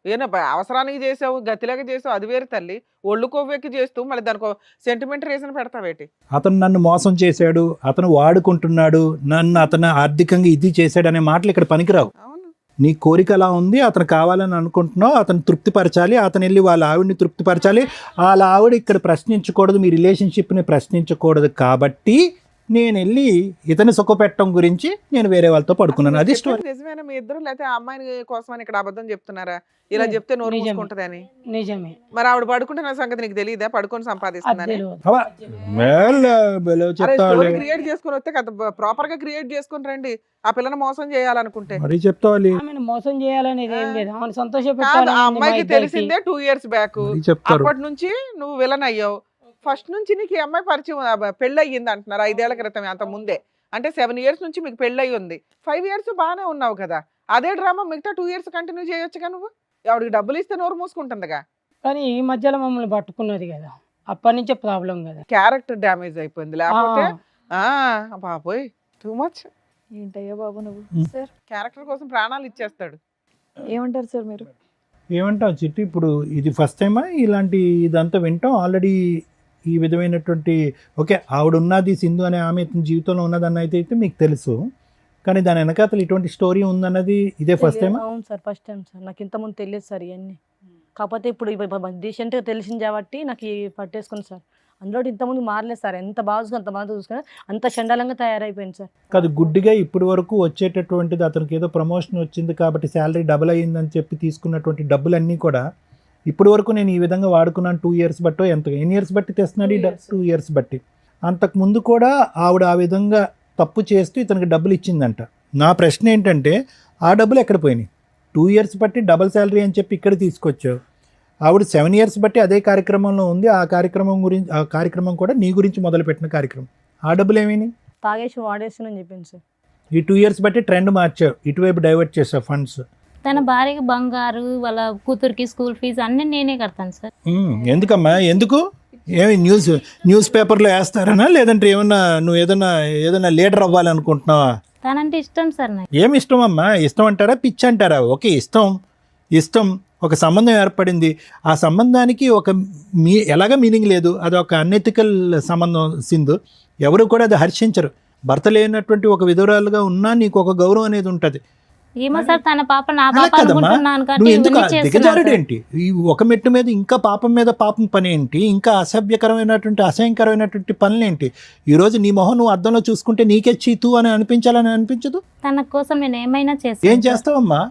ఏనా అవసరానికి చేసావు, గతిలాగా చేసావు, అది వేరు తల్లి. ఒళ్ళు కొవ్వెక్కి చేస్తూ మళ్ళీ దానికి సెంటిమెంట్ రీజన్ పెడతావేటి? అతను నన్ను మోసం చేశాడు, అతను వాడుకుంటున్నాడు, నన్ను అతను ఆర్థికంగా ఇది చేశాడు అనే మాటలు ఇక్కడ పనికిరావు. అవును. నీ కోరిక అలా ఉంది, అతను కావాలని అనుకుంటున్నావు, అతను తృప్తిపరచాలి, అతను వెళ్ళి వాళ్ళ ఆవిడని తృప్తిపరచాలి. వాళ్ళ ఆవిడ ఇక్కడ ప్రశ్నించకూడదు, మీ రిలేషన్షిప్ని ప్రశ్నించకూడదు. కాబట్టి నేను వెళ్ళి ఇతని సుఖపెట్టడం గురించి నేను వేరే వాళ్ళతో పడుకున్నాను. అది స్టోరీ. చెప్పేది నిజమేనా మీ ఇద్దరు, లేకపోతే ఆ అమ్మాయిని కోసమని ఇక్కడ అబద్ధం చెప్తున్నారా? ఇలా లేదు, చెప్తే నోరు నిజమే. మూసుకుంటదని. నిజమే, మరి ఆవిడ పడుకుంటున్న సంగతి నీకు తెలియదా? పడుకొని అది సంపాదిస్తుందని. తెలియదు. స్టోరీ క్రియేట్ చేసుకుని వస్తే కదా, ప్రాపర్ గా క్రియేట్ చేసుకుని రండి. ఆ పిల్లని మోసం చేయాలనుకుంటే మరీ చెప్తావాలి, ఆమెను మోసం చేయాలనేది ఏం లేదు, ఆమెను సంతోష కాదు, పెట్టాలని ఆ ఉంది మా అమ్మాయికి ఇద్దరికి. తెలిసిందే 2 years బ్యాక్. మరీ చెప్తారు. అప్పటి నుంచి నువ్వు విలన్ అయ్యావు. ఫస్ట్ నుంచి నీకు ఈ అమ్మాయి పరిచయం, పెళ్ళి అయ్యింది అంటున్నారు 5 ఏళ్ల క్రితం, అంత ముందే. అంటే 7 years నుంచి మీకు పెళ్ళి అయ్యి ఉంది. 5 years బాగానే ఉన్నావు కదా. అదే డ్రామా మిగతా 2 years కంటిన్యూ చేయొచ్చుగా నువ్వు. ఆవిడకి డబ్బులు ఇస్తే నోరు మూసుకుంటుందిగా. కానీ ఈ మధ్యలో మమ్మల్ని పట్టుకున్నది కదా, అప్పటి నుంచే ప్రాబ్లం కదా. క్యారెక్టర్ డ్యామేజ్ అయిపోయింది, లేకపోతే బాబోయ్ టూ మచ్. ఏంటయ్యా బాబు నువ్వు. సార్ క్యారెక్టర్ కోసం ప్రాణాలు ఇచ్చేస్తాడు. ఏమంటారు సార్ మీరు? ఏమంటావు చిట్టి? ఇప్పుడు ఇది ఫస్ట్ టైమా ఇలాంటి ఇదంతా వింటాం? ఆల్రెడీ ఈ విధమైనటువంటి ఓకే ఆవిడ ఉన్నది, సింధు అనే ఆమె ఇతని జీవితంలో ఉన్నదన్న అయితే మీకు తెలుసు, కానీ దాని వెనకాతలు ఇటువంటి స్టోరీ ఉందన్నది ఇదే ఫస్ట్ టైమా? అవును సార్, ఫస్ట్ టైం సార్. నాకు ఇంతకుముందు తెలియదు సార్ ఇవన్నీ. కాకపోతే ఇప్పుడు రీసెంట్గా తెలిసింది కాబట్టి నాకు పట్టేసుకుని సార్. అందులో ఇంతకుముందు మారలేదు సార్. ఎంత బాగా చూసుకుని అంత బాగా చూసుకుని అంత చండాలంగా తయారైపోయింది సార్. కాదు, గుడ్డిగా ఇప్పటి వరకు వచ్చేటటువంటిది అతనికి ఏదో ప్రమోషన్ వచ్చింది కాబట్టి శాలరీ డబుల్ అయ్యిందని చెప్పి తీసుకున్నటువంటి డబ్బులన్నీ కూడా ఇప్పటి వరకు నేను ఈ విధంగా వాడుకున్నాను 2 years బట్టో ఎన్ని ఇయర్స్ బట్టి తెస్తున్నాడు? 2 years బట్టి. అంతకుముందు కూడా ఆవిడ ఆ విధంగా తప్పు చేస్తూ ఇతనికి డబ్బులు ఇచ్చిందంట. నా ప్రశ్న ఏంటంటే ఆ డబ్బులు ఎక్కడ పోయినాయి? 2 years బట్టి డబుల్ శాలరీ అని చెప్పి ఇక్కడ తీసుకొచ్చావు. ఆవిడ 7 years బట్టి అదే కార్యక్రమంలో ఉంది. ఆ కార్యక్రమం కూడా నీ గురించి మొదలుపెట్టిన కార్యక్రమం. ఆ డబ్బులు ఏమైనాయి? తాగేసి వాడేస్తానని చెప్పింది సార్. ఈ 2 years బట్టి ట్రెండ్ మార్చావు, ఇటువైపు డైవర్ట్ చేసావు ఫండ్స్. తన భార్యకి బంగారు, వాళ్ళ కూతురికి స్కూల్ ఫీజు అన్నీ నేనే కడతాను సార్. ఎందుకమ్మా? ఎందుకు? ఏమి న్యూస్ పేపర్లో వేస్తారనా, లేదంటే నువ్వు ఏదైనా లీడర్ అవ్వాలనుకుంటున్నావా? తనంటే ఇష్టం సార్ నాకు. ఏమి ఇష్టం అమ్మా? ఇష్టం అంటారా, పిచ్చి అంటారా? ఓకే, ఇష్టం ఒక సంబంధం ఏర్పడింది. ఆ సంబంధానికి ఎలాగ మీనింగ్ లేదు, అది ఒక అన్ఎథికల్ సంబంధం సింధు. ఎవరు కూడా అది హర్షించరు. భర్త లేనటువంటి ఒక విధురాలుగా ఉన్నా నీకు ఒక గౌరవం అనేది ఉంటుంది. ఏమో సార్, తన పాప నా అలా పాప కదమ్మా, అనుకుంటున్నాను కాబట్టి నువ్వు ఎందుకు ఇవన్నీ చేస్తున్నాను దిగజారుడు సార్. ఏంటి? ఈ ఒక మెట్టు మీద ఇంకా పాపం మీద పాపం పని ఏంటి? ఇంకా అసహ్యకరమైనటువంటి పనులేంటి? ఈరోజు నీ మొహం నువ్వు అద్దంలో చూసుకుంటే నీకే చీతు అని అనిపించాలని అనిపించదు? తన కోసం నేను ఏమైనా ఏం చేస్తాను. చేస్తావమ్మా?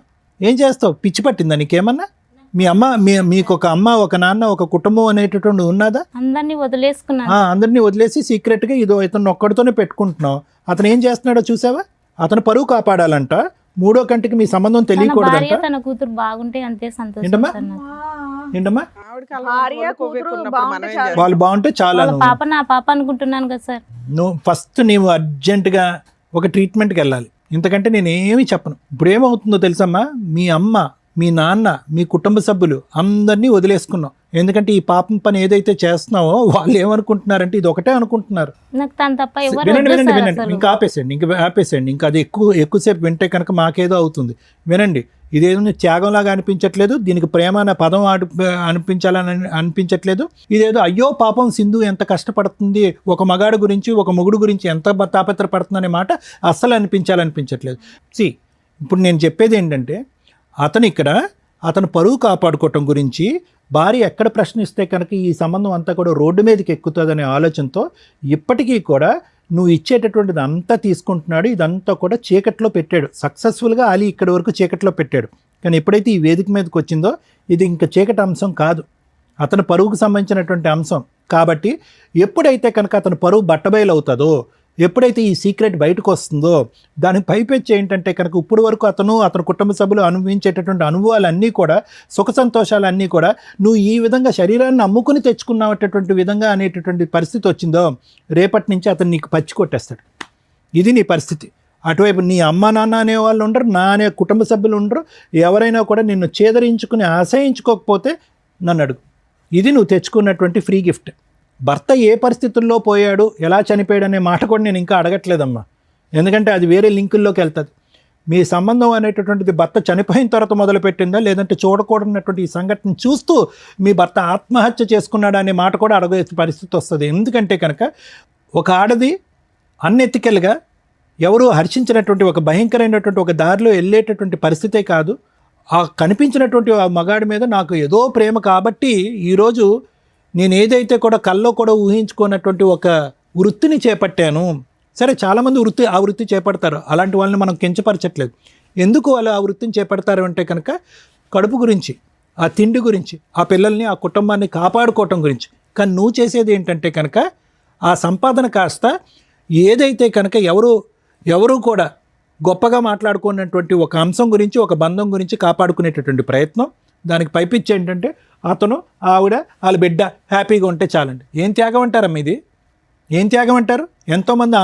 ఏం చేస్తావు? పిచ్చి పట్టిందా నీకేమన్నా? మీ అమ్మ మీకు ఒక అమ్మ, ఒక నాన్న, ఒక కుటుంబం అనేటటువంటి ఉన్నదా? అందరినీ వదిలేసుకున్నాను. అందరినీ వదిలేసి సీక్రెట్గా ఇతను ఒక్కడితోనే పెట్టుకుంటున్నావు. అతను ఏం చేస్తున్నాడో చూసావా? అతను పరువు కాపాడాలంట, మూడో కంటికి మీ సంబంధం తన తెలియకూడదంట. భార్య తన కూతురు బాగుంటే అంతే సంతోషం ఏంటమ్మా? సార్ నాకు. ఏంటమ్మా? ఆవిడకి అలా భార్య, ఒళ్ళు కొవ్వు కూతురు ఎక్కున్నప్పుడు బాగుంటే మనం ఏం చాలు. చేస్తాం? వాళ్ళు బాగుంటే చాలా. వాళ్ళ పాప నా పాప అనుకుంటున్నాను కదా సార్. నువ్వు ఫస్ట్ నీవు అర్జెంటుగా ఒక ట్రీట్మెంట్కి వెళ్ళాలి. ఇంతకంటే నేను ఏమీ చెప్పను. ఇప్పుడు ఏమవుతుందో తెలుసమ్మా, మీ అమ్మ, మీ నాన్న, మీ కుటుంబ సభ్యులు అందరినీ వదిలేసుకున్నావు. ఎందుకంటే ఈ పాపం పని ఏదైతే చేస్తున్నావో వాళ్ళు ఏమనుకుంటున్నారంటే ఇది ఒకటే అనుకుంటున్నారు. నాకు తను తప్ప ఎవరు వినండి వద్దు వినండి సార్ వినండి, అసలు. ఇంకా ఆపేసేయండి. ఇంకా అది ఎక్కువసేపు వింటే కనుక మాకేదో అవుతుంది. వినండి, ఇదేదో త్యాగంలాగా అనిపించట్లేదు, దీనికి ప్రేమ అనే పదం అనిపించాలని అనిపించట్లేదు. ఇదేదో అయ్యో పాపం సింధు ఎంత కష్టపడుతుంది, ఒక మగాడు గురించి ఒక మొగుడు గురించి ఎంత తాపత్రపడుతుందనే మాట అస్సలు అనిపించట్లేదు. ఇప్పుడు నేను చెప్పేది ఏంటంటే, అతను పరువు కాపాడుకోవటం గురించి భార్య ఎక్కడ ప్రశ్నిస్తే కనుక ఈ సంబంధం అంతా కూడా రోడ్డు మీదకి ఎక్కుతుందనే ఆలోచనతో ఇప్పటికీ కూడా నువ్వు ఇచ్చేటటువంటిది అంతా తీసుకుంటున్నాడు. ఇదంతా కూడా చీకట్లో పెట్టాడు. సక్సెస్ఫుల్గా అలీ ఇక్కడి వరకు చీకట్లో పెట్టాడు. కానీ ఎప్పుడైతే ఈ వేదిక మీదకి వచ్చిందో ఇది ఇంకా చీకటి అంశం కాదు, అతని పరువుకు సంబంధించినటువంటి అంశం. కాబట్టి ఎప్పుడైతే కనుక అతను పరువు బట్టబయలు అవుతుందో, ఎప్పుడైతే ఈ సీక్రెట్ బయటకు వస్తుందో దాని పైపెచ్చి ఏంటంటే కనుక ఇప్పుడు వరకు అతని కుటుంబ సభ్యులు అనుభవించేటటువంటి అనుభవాలన్నీ కూడా, సుఖ సంతోషాలన్నీ కూడా నువ్వు ఈ విధంగా శరీరాన్ని అమ్ముకుని తెచ్చుకున్నటువంటి విధంగా అనేటటువంటి పరిస్థితి వచ్చిందో, రేపటి నుంచి అతను నీకు పచ్చి కొట్టేస్తాడు. ఇది నీ పరిస్థితి. అటువైపు నీ అమ్మ నాన్న అనే వాళ్ళు ఉండరు, నా అనే కుటుంబ సభ్యులు ఉండరు. ఎవరైనా కూడా నిన్ను చేదరించుకుని అసహించుకోకపోతే నన్ను అడుగు. ఇది నువ్వు తెచ్చుకున్నటువంటి ఫ్రీ గిఫ్ట్. భర్త ఏ పరిస్థితుల్లో పోయాడు, ఎలా చనిపోయాడు అనే మాట కూడా నేను ఇంకా అడగట్లేదమ్మా, ఎందుకంటే అది వేరే లింకుల్లోకి వెళ్తుంది. మీ సంబంధం అనేటటువంటిది భర్త చనిపోయిన తర్వాత మొదలుపెట్టిందా, లేదంటే చూడకూడనటువంటి ఈ సంఘటన చూస్తూ మీ భర్త ఆత్మహత్య చేసుకున్నాడా అనే మాట కూడా అడగే పరిస్థితి వస్తుంది. ఎందుకంటే కనుక ఒక ఆడది అన్ఎథికల్గా ఎవరు హర్షించినటువంటి ఒక భయంకరమైనటువంటి ఒక దారిలో వెళ్ళేటటువంటి పరిస్థితే కాదు, ఆ కనిపించినటువంటి ఆ మగాడి మీద నాకు ఏదో ప్రేమ కాబట్టి ఈరోజు నేను ఏదైతే కూడా కల్లో కూడా ఊహించుకున్నటువంటి ఒక వృత్తిని చేపట్టాను. సరే, చాలామంది ఆ వృత్తి చేపడతారు, అలాంటి వాళ్ళని మనం కించపరచట్లేదు. ఎందుకు వాళ్ళు ఆ వృత్తిని చేపడతారు అంటే కనుక కడుపు గురించి, ఆ తిండి గురించి, ఆ పిల్లల్ని ఆ కుటుంబాన్ని కాపాడుకోవటం గురించి. కానీ నువ్వు చేసేది ఏంటంటే కనుక ఆ సంపాదన కాస్త ఏదైతే కనుక ఎవరు కూడా గొప్పగా మాట్లాడుకున్నటువంటి ఒక అంశం గురించి, ఒక బంధం గురించి కాపాడుకునేటటువంటి ప్రయత్నం. దానికి పైపిచ్చి ఏంటంటే అతను ఆవిడ వాళ్ళ బిడ్డ హ్యాపీగా ఉంటే చాలండి. ఏం త్యాగం అంటారమ్మా ఇది? ఏం త్యాగం అంటారు? ఎంతోమంది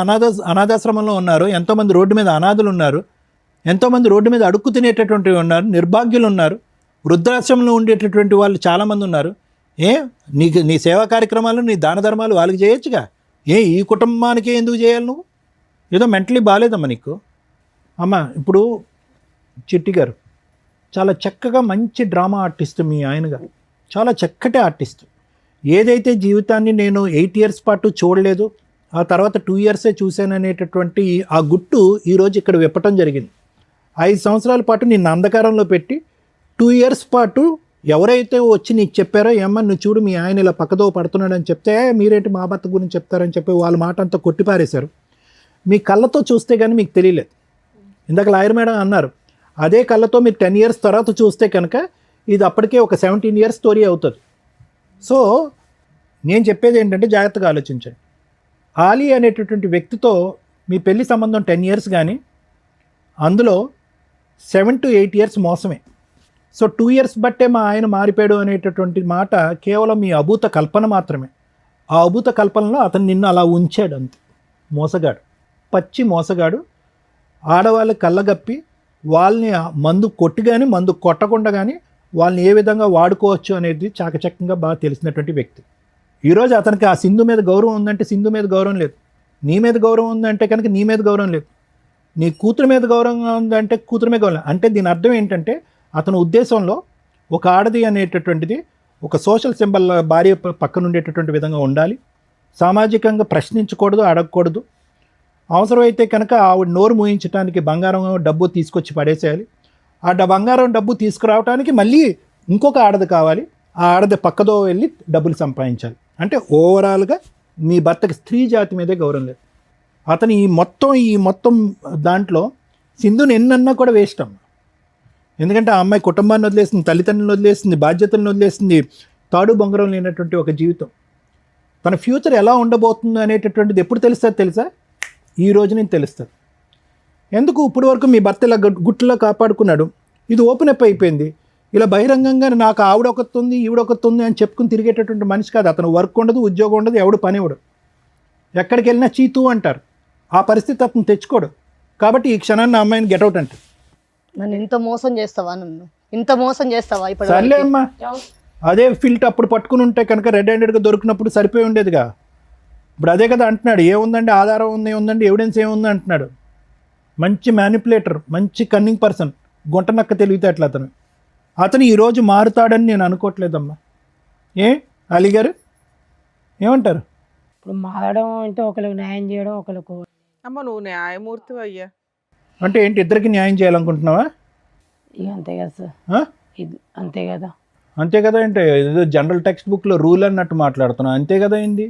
అనాథాశ్రమంలో ఉన్నారు, ఎంతోమంది రోడ్డు మీద అనాథులు ఉన్నారు, ఎంతోమంది రోడ్డు మీద అడుక్కు తినేటటువంటి ఉన్నారు, నిర్భాగ్యులు ఉన్నారు, వృద్ధాశ్రమంలో ఉండేటటువంటి వాళ్ళు చాలామంది ఉన్నారు. నీ సేవా కార్యక్రమాలు, నీ దాన ధర్మాలు వాళ్ళకి చేయొచ్చుగా. ఈ కుటుంబానికి ఎందుకు చేయాలి నువ్వు? ఏదో మెంటలీ బాగాలేదమ్మా నీకు. అమ్మ, ఇప్పుడు చిట్టి గారు చాలా చక్కగా మంచి డ్రామా ఆర్టిస్ట్ మీ ఆయనగా, చాలా చక్కటి ఆర్టిస్ట్. ఏదైతే జీవితాన్ని నేను 8 years పాటు చూడలేదు, ఆ తర్వాత 2 years చూశాను అనేటటువంటి ఆ గుట్టు ఈరోజు ఇక్కడ విప్పటం జరిగింది. 5 సంవత్సరాల పాటు నిన్ను అంధకారంలో పెట్టి 2 years పాటు ఎవరైతే వచ్చి నీకు చెప్పారో, ఏమన్నా నువ్వు చూడు మీ ఆయన ఇలా పక్కదో పడుతున్నాడు అని చెప్తే, మీరేంటి మా భర్త గురించి చెప్తారని చెప్పి వాళ్ళ మాట అంతా కొట్టిపారేశారు. మీ కళ్ళతో చూస్తే కానీ మీకు తెలియలేదు. ఇందాక లాయర్ మేడం అన్నారు, అదే కళ్ళతో మీరు 10 years తర్వాత చూస్తే కనుక ఇది అప్పటికే ఒక 17 years స్టోరీ అవుతుంది. సో నేను చెప్పేది ఏంటంటే జాగ్రత్తగా ఆలోచించండి. ఆలీ అనేటటువంటి వ్యక్తితో మీ పెళ్లి సంబంధం 10 years కానీ అందులో 7 to 8 years మోసమే. సో 2 years బట్టే మా ఆయన మారిపోయాడు అనేటటువంటి మాట కేవలం మీ అభూత కల్పన మాత్రమే. ఆ అభూత కల్పనలో అతను నిన్ను అలా ఉంచాడు అంతే. మోసగాడు, పచ్చి మోసగాడు. ఆడవాళ్ళకి కళ్ళగప్పి వాళ్ళని మందు కొట్టి కానీ మందు కొట్టకుండా కానీ వాళ్ళని ఏ విధంగా వాడుకోవచ్చు అనేది చాకచక్యంగా బాగా తెలిసినటువంటి వ్యక్తి. ఈరోజు అతనికి ఆ సింధు మీద గౌరవం ఉందంటే సింధు మీద గౌరవం లేదు, నీ మీద గౌరవం ఉందంటే కనుక నీ మీద గౌరవం లేదు, నీ కూతురు మీద గౌరవంగా ఉందంటే కూతురు మీద గౌరవం. అంటే దీని అర్థం ఏంటంటే అతని ఉద్దేశంలో ఒక ఆడది అనేటటువంటిది ఒక సోషల్ సింబల్ భార్య పక్కన ఉండేటటువంటి విధంగా ఉండాలి, సామాజికంగా ప్రశ్నించకూడదు, అడగకూడదు. అవసరమైతే కనుక ఆవిడ నోరు మూయించడానికి బంగారం డబ్బు తీసుకొచ్చి పడేసేయాలి. ఆ బంగారం డబ్బు తీసుకురావడానికి మళ్ళీ ఇంకొక ఆడది కావాలి, ఆ ఆడది పక్కదో వెళ్ళి డబ్బులు సంపాదించాలి. అంటే ఓవరాల్గా మీ భర్తకి స్త్రీ జాతి మీదే గౌరవం లేదు. అతను ఈ మొత్తం దాంట్లో సింధుని ఎన్నన్నా కూడా వేస్ట్ అమ్మ. ఎందుకంటే ఆ అమ్మాయి కుటుంబాన్ని వదిలేసింది, తల్లిదండ్రులను వదిలేసింది, బాధ్యతలను వదిలేసింది, తాడు బొంగరం లేనటువంటి ఒక జీవితం. తన ఫ్యూచర్ ఎలా ఉండబోతుంది అనేటటువంటిది ఎప్పుడు తెలుస్తుంది తెలుసా? ఈ రోజు నేను తెలుస్తుంది. ఎందుకు ఇప్పటి వరకు మీ భర్త ఇలా గుట్టులో కాపాడుకున్నాడు, ఇది ఓపెన్ అప్ అయిపోయింది. ఇలా బహిరంగంగా నాకు ఆవిడొకతుంది ఈవిడొకతుంది అని చెప్పుకుని తిరిగేటటువంటి మనిషి కాదు. అతను వర్క్ ఉండదు, ఉద్యోగం ఉండదు, ఎవడు పని ఇవ్వడు, ఎక్కడికి వెళ్ళినా చీతూ అంటారు. ఆ పరిస్థితి అతను తెచ్చుకోడు. కాబట్టి ఈ క్షణాన్ని అమ్మాయిని గెటౌట్ అంటే నన్ను ఇంత మోసం చేస్తావా? ఇంత మోసం చేస్తావా? ఇప్పుడు సర్లే అమ్మా, అదే ఫిల్ట్ అప్పుడు పట్టుకుని ఉంటే కనుక రెడ్ హ్యాండెడ్గా దొరికినప్పుడు సరిపోయి ఉండేదిగా. ఇప్పుడు అదే కదా అంటున్నాడు, ఏముందండి ఆధారం ఉంది, ఏముందండి ఎవిడెన్స్ ఏముంది అంటున్నాడు. మంచి మ్యానిపులేటర్, మంచి కన్నింగ్ పర్సన్, గుంటనక్క తెలివితేటలు అతను ఈరోజు మారుతాడని నేను అనుకోవట్లేదమ్మా. అలీ గారు ఏమంటారు? ఇప్పుడు మారడం అంటే ఒకరికి న్యాయం చేయడం, ఒకరికి అమ్మ నువ్వు న్యాయమూర్తి అయ్యా. అంటే ఏంటి, ఇద్దరికి న్యాయం చేయాలనుకుంటున్నావా? ఇక అంతే కదా సార్, అంతే కదా. అంతే కదా అంటే ఏదో జనరల్ టెక్స్ట్ బుక్లో రూల్ అన్నట్టు మాట్లాడుతున్నావు. అంతే కదా అయింది.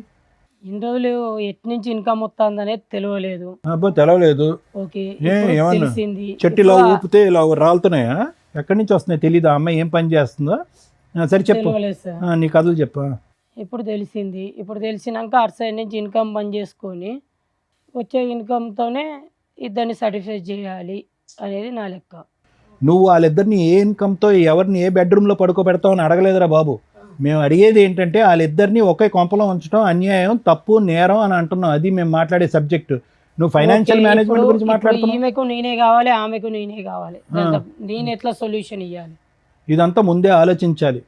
ఇన్ని రోజులు ఎటు నుంచి ఇన్కమ్ వస్తుంది అనేది తెలియలేదు. అబ్బో తెలవలేదు. ఓకే, ఏమన్నా తెలిసింది. చెట్టులో ఊపితే ఇలా రాలుతున్నాయా? ఎక్కడి నుంచి వస్తున్నాయి తెలీదా? అమ్మాయి ఏం పని చేస్తుందో? సరే చెప్పు, తెలియలేదు సార్. నీ కథలు చెప్పు. ఇప్పుడు తెలిసింది. ఇప్పుడు తెలిసినాక అటు సైడ్ నుంచి ఇన్కమ్ బంద్ చేసుకొని వచ్చే ఇన్కమ్‌తోనే ఇద్దరిని సాటిస్ఫై చేయాలి అనేది నా లెక్క. నువ్వు వాళ్ళిద్దరిని ఏ ఇన్కమ్తో ఎవరిని ఏ బెడ్రూమ్లో పడుకోబెడతావు అని అడగలేదురా బాబు. మేము అడిగేది ఏంటంటే వాళ్ళిద్దరిని ఒకే కొంపలో ఉంచడం అన్యాయం, తప్పు, నేరం అని అంటున్నాం. అది మేము మాట్లాడే సబ్జెక్టు. నువ్వు ఫైనాన్షియల్ ఓకే. మేనేజ్మెంట్ ఇప్పుడు గురించి మాట్లాడుతున్నావు. ఈమెకు నేనే కావాలి, ఆమెకు నేనే కావాలి. నేను ఎట్లా సొల్యూషన్ ఇవ్వాలి? ఇదంతా ముందే ఆలోచించాలి.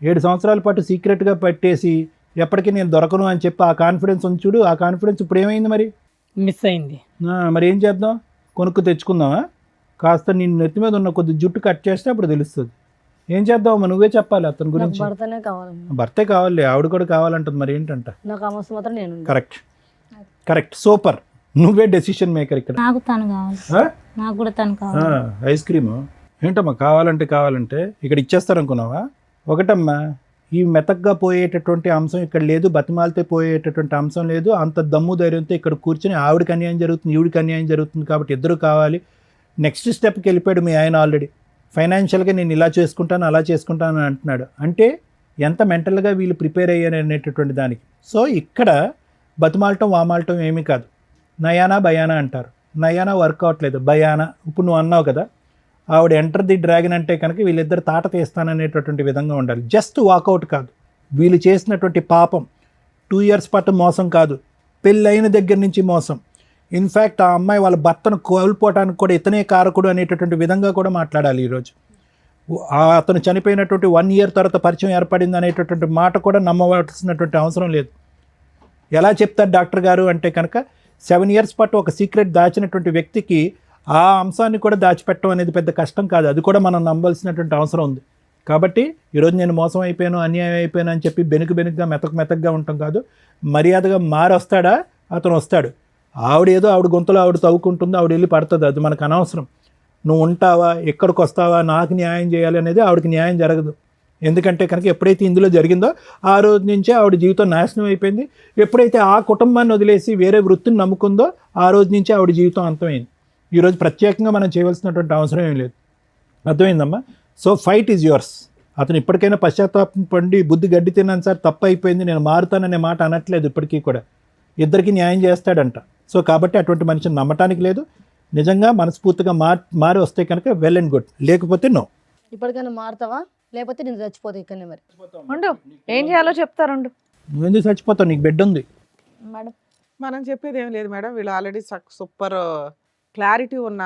7 సంవత్సరాల పాటు సీక్రెట్గా పెట్టేసి ఎప్పటికీ నేను దొరకను అని చెప్పి ఆ కాన్ఫిడెన్స్ ఉంది చూడు. ఆ కాన్ఫిడెన్స్ ఇప్పుడు ఏమైంది మరి? మిస్ అయింది. మరి ఏం చేద్దాం? కొనుక్కు తెచ్చుకుందామా? కాస్త నేను నెత్తి మీద ఉన్న కొద్ది జుట్టు కట్ చేస్తే అప్పుడు తెలుస్తుంది. ఏం చేద్దామా? నువ్వే చెప్పాలి అతని నాకు గురించి. భర్తనే కావాలన్న. భర్తే కావాలి, ఆవిడ కూడా కావాలంటుంది. మరి ఏంటంట? నాకు ఆ మస్తు మాత్రం నేను కరెక్ట్ కరెక్ట్, సూపర్. నువ్వే డెసిషన్ మేకర్ ఇక్కడ. నాకు తను కావాలి, ఆ? నాకు కూడా తను కావాలి. ఐస్ క్రీము ఏంటమ్మా? కావాలంటే ఇక్కడ ఇచ్చేస్తారనుకున్నావా? ఒకటమ్మా, ఈ మెతగ్గా పోయేటటువంటి అంశం ఇక్కడ లేదు, బతిమాలితే పోయేటటువంటి అంశం లేదు. అంత దమ్ము ధైర్యంతో ఇక్కడ కూర్చొని ఆవిడకి అన్యాయం జరుగుతుంది, ఈవిడికి అన్యాయం జరుగుతుంది కాబట్టి ఇద్దరు కావాలి. నెక్స్ట్ స్టెప్కి వెళ్ళిపోయాడు మీ ఆయన. ఆల్రెడీ ఫైనాన్షియల్గా నేను ఇలా చేసుకుంటాను అలా చేసుకుంటాను అని అంటున్నాడు. అంటే ఎంత మెంటల్గా వీళ్ళు ప్రిపేర్ అయ్యారు అనేటటువంటి దానికి. సో ఇక్కడ బతిమాలటం వామాలటం ఏమీ కాదు. నయానా భయానా అంటారు. నయానా వర్క్ అవట్లేదు, భయానా ఇప్పుడు నువ్వు అన్నావు కదా, ఆవిడ ఎంటర్ ది డ్రాగన్ అంటే కనుక వీళ్ళిద్దరు తాట తీస్తాననేటటువంటి విధంగా ఉండాలి. జస్ట్ వాకౌట్ కాదు. వీళ్ళు చేసినటువంటి పాపం 2 years పాటు మోసం కాదు, పెళ్ళైన దగ్గర నుంచి మోసం. ఇన్ఫ్యాక్ట్ ఆ అమ్మాయి వాళ్ళ భర్తను కోల్పోవటానికి కూడా ఇతనే కారకుడు అనేటటువంటి విధంగా కూడా మాట్లాడాలి ఈరోజు. అతను చనిపోయినటువంటి 1 year తర్వాత పరిచయం ఏర్పడింది అనేటటువంటి మాట కూడా నమ్మవలసినటువంటి అవసరం లేదు. ఎలా చెప్తారు డాక్టర్ గారు అంటే కనుక 7 years పాటు ఒక సీక్రెట్ దాచినటువంటి వ్యక్తికి ఆ అంశాన్ని కూడా దాచిపెట్టడం అనేది పెద్ద కష్టం కాదు. అది కూడా మనం నమ్మవలసినటువంటి అవసరం ఉంది. కాబట్టి ఈరోజు నేను మోసం అయిపోయాను, అన్యాయం అయిపోయాను అని చెప్పి బెనుకుగా మెత్తగా ఉంటాం కాదు. మర్యాదగా వస్తాడా? అతను వస్తాడు. ఆవిడ గొంతులో ఆవిడ తవ్వుకుంటుంది, ఆవిడ వెళ్ళి పడుతుంది. అది మనకు అనవసరం. నువ్వు ఉంటావా, ఎక్కడికి వస్తావా, నాకు న్యాయం చేయాలి అనేది ఆవిడకి న్యాయం జరగదు. ఎందుకంటే కనుక ఎప్పుడైతే ఇందులో జరిగిందో ఆ రోజు నుంచే ఆవిడ జీవితం నాశనం అయిపోయింది. ఎప్పుడైతే ఆ కుటుంబాన్ని వదిలేసి వేరే వృత్తిని నమ్ముకుందో ఆ రోజు నుంచే ఆవిడ జీవితం అంతమైంది. ఈరోజు ప్రత్యేకంగా మనం చేయవలసినటువంటి అవసరం ఏం లేదు. అర్థమైందమ్మా? So fight is yours. అతను ఇప్పటికైనా పశ్చాత్తాపం పండి బుద్ధి గడ్డి తిన్నాను సార్, తప్పు అయిపోయింది, నేను మారుతాననే మాట అనట్లేదు. ఇప్పటికీ కూడా ఇద్దరికి న్యాయం చేస్తాడంట. సో కాబట్టి అటువంటి మనిషిని నమ్మటానికి లేదు. నిజంగా మనస్ఫూర్తిగా మారి వస్తే కనుక వెల్ అండ్ గుడ్, లేకపోతే నో. ఇప్పటికైనా మారుతావా లేకపోతే నేను చచ్చిపోతా ఇక్కడనే. మరి ఉండు, ఏం చేయాలో చెప్తారుండు. నువ్వెందుకు చచ్చిపోతావు? నీకు బెడ్ ఉంది. మేడం మనం చెప్పేది ఏం లేదు మేడం. వీళ్ళు ఆల్రెడీ సూపర్ క్లారిటీ ఉన్న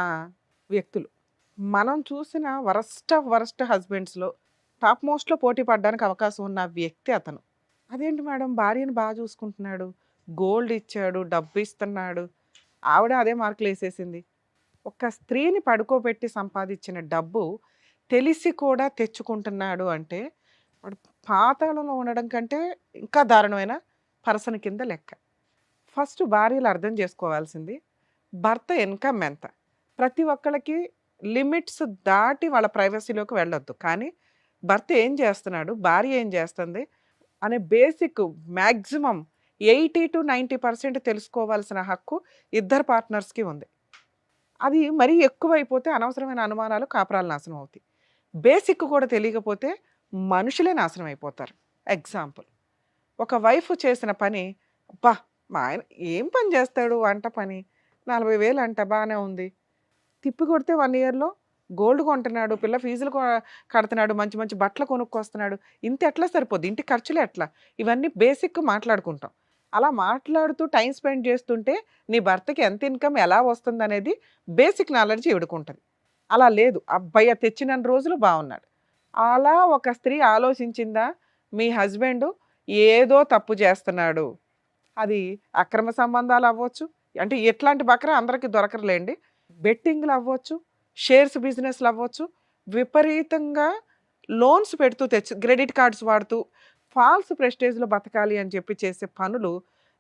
వ్యక్తులు. మనం చూసిన వరస్ట్ హస్బెండ్స్లో టాప్ మోస్ట్లో పోటీ పడడానికి అవకాశం ఉన్న వ్యక్తి అతను. అదేంటి మేడం, భార్యను బాగా చూసుకుంటున్నాడు, గోల్డ్ ఇచ్చాడు, డబ్బు ఇస్తున్నాడు, ఆవిడ అదే మార్కులు వేసేసింది. ఒక స్త్రీని పడుకోబెట్టి సంపాదించిన డబ్బు తెలిసి కూడా తెచ్చుకుంటున్నాడు అంటే వాడు పాతాళంలో ఉండడం కంటే ఇంకా దారుణమైన పర్సన్ కింద లెక్క. ఫస్ట్ భార్యలు అర్థం చేసుకోవాల్సింది భర్త ఇన్కమ్ ఎంత. ప్రతి ఒక్కళ్ళకి లిమిట్స్ దాటి వాళ్ళ ప్రైవసీలోకి వెళ్ళొద్దు. కానీ భర్త ఏం చేస్తున్నాడు, భార్య ఏం చేస్తుంది అనే బేసిక్ మ్యాక్సిమం 80 to 90% తెలుసుకోవాల్సిన హక్కు ఇద్దరు పార్ట్నర్స్కి ఉంది. అది మరీ ఎక్కువైపోతే అనవసరమైన అనుమానాలు, కాపురాలు నాశనం అవుతాయి. బేసిక్ కూడా తెలియకపోతే మనుషులే నాశనం అయిపోతారు. ఎగ్జాంపుల్, ఒక వైఫ్ చేసిన పని, అబ్బా మా ఆయన ఏం పని చేస్తాడు, వంట పని, 40,000 అంట, బాగానే ఉంది. తిప్పి కొడితే 1 yearలో గోల్డ్ కొంటున్నాడు, పిల్ల ఫీజులు కడుతున్నాడు, మంచి మంచి బట్టలు కొనుక్కొస్తున్నాడు. ఇంత ఎట్లా సరిపోద్ది, ఇంటి ఖర్చులు ఎట్లా, ఇవన్నీ బేసిక్ మాట్లాడుకుంటాం. అలా మాట్లాడుతూ టైం స్పెండ్ చేస్తుంటే నీ భర్తకి ఎంత ఇన్కమ్ ఎలా వస్తుంది అనేది బేసిక్ నాలెడ్జ్ ఇవిడుకుంటుంది. అలా లేదు, అబ్బాయి తెచ్చిన రోజులు బాగున్నాడు. అలా ఒక స్త్రీ ఆలోచించిందా, మీ హస్బెండ్ ఏదో తప్పు చేస్తున్నాడు, అది అక్రమ సంబంధాలు అవ్వచ్చు, అంటే ఎట్లాంటి బకరా అందరికీ దొరకరులేండి, బెట్టింగ్లు అవ్వచ్చు, షేర్స్ బిజినెస్లు అవ్వచ్చు, విపరీతంగా లోన్స్ పెడుతూ క్రెడిట్ కార్డ్స్ వాడుతూ ఫాల్స్ ప్రెస్టేజ్లో బతకాలి అని చెప్పి చేసే పనులు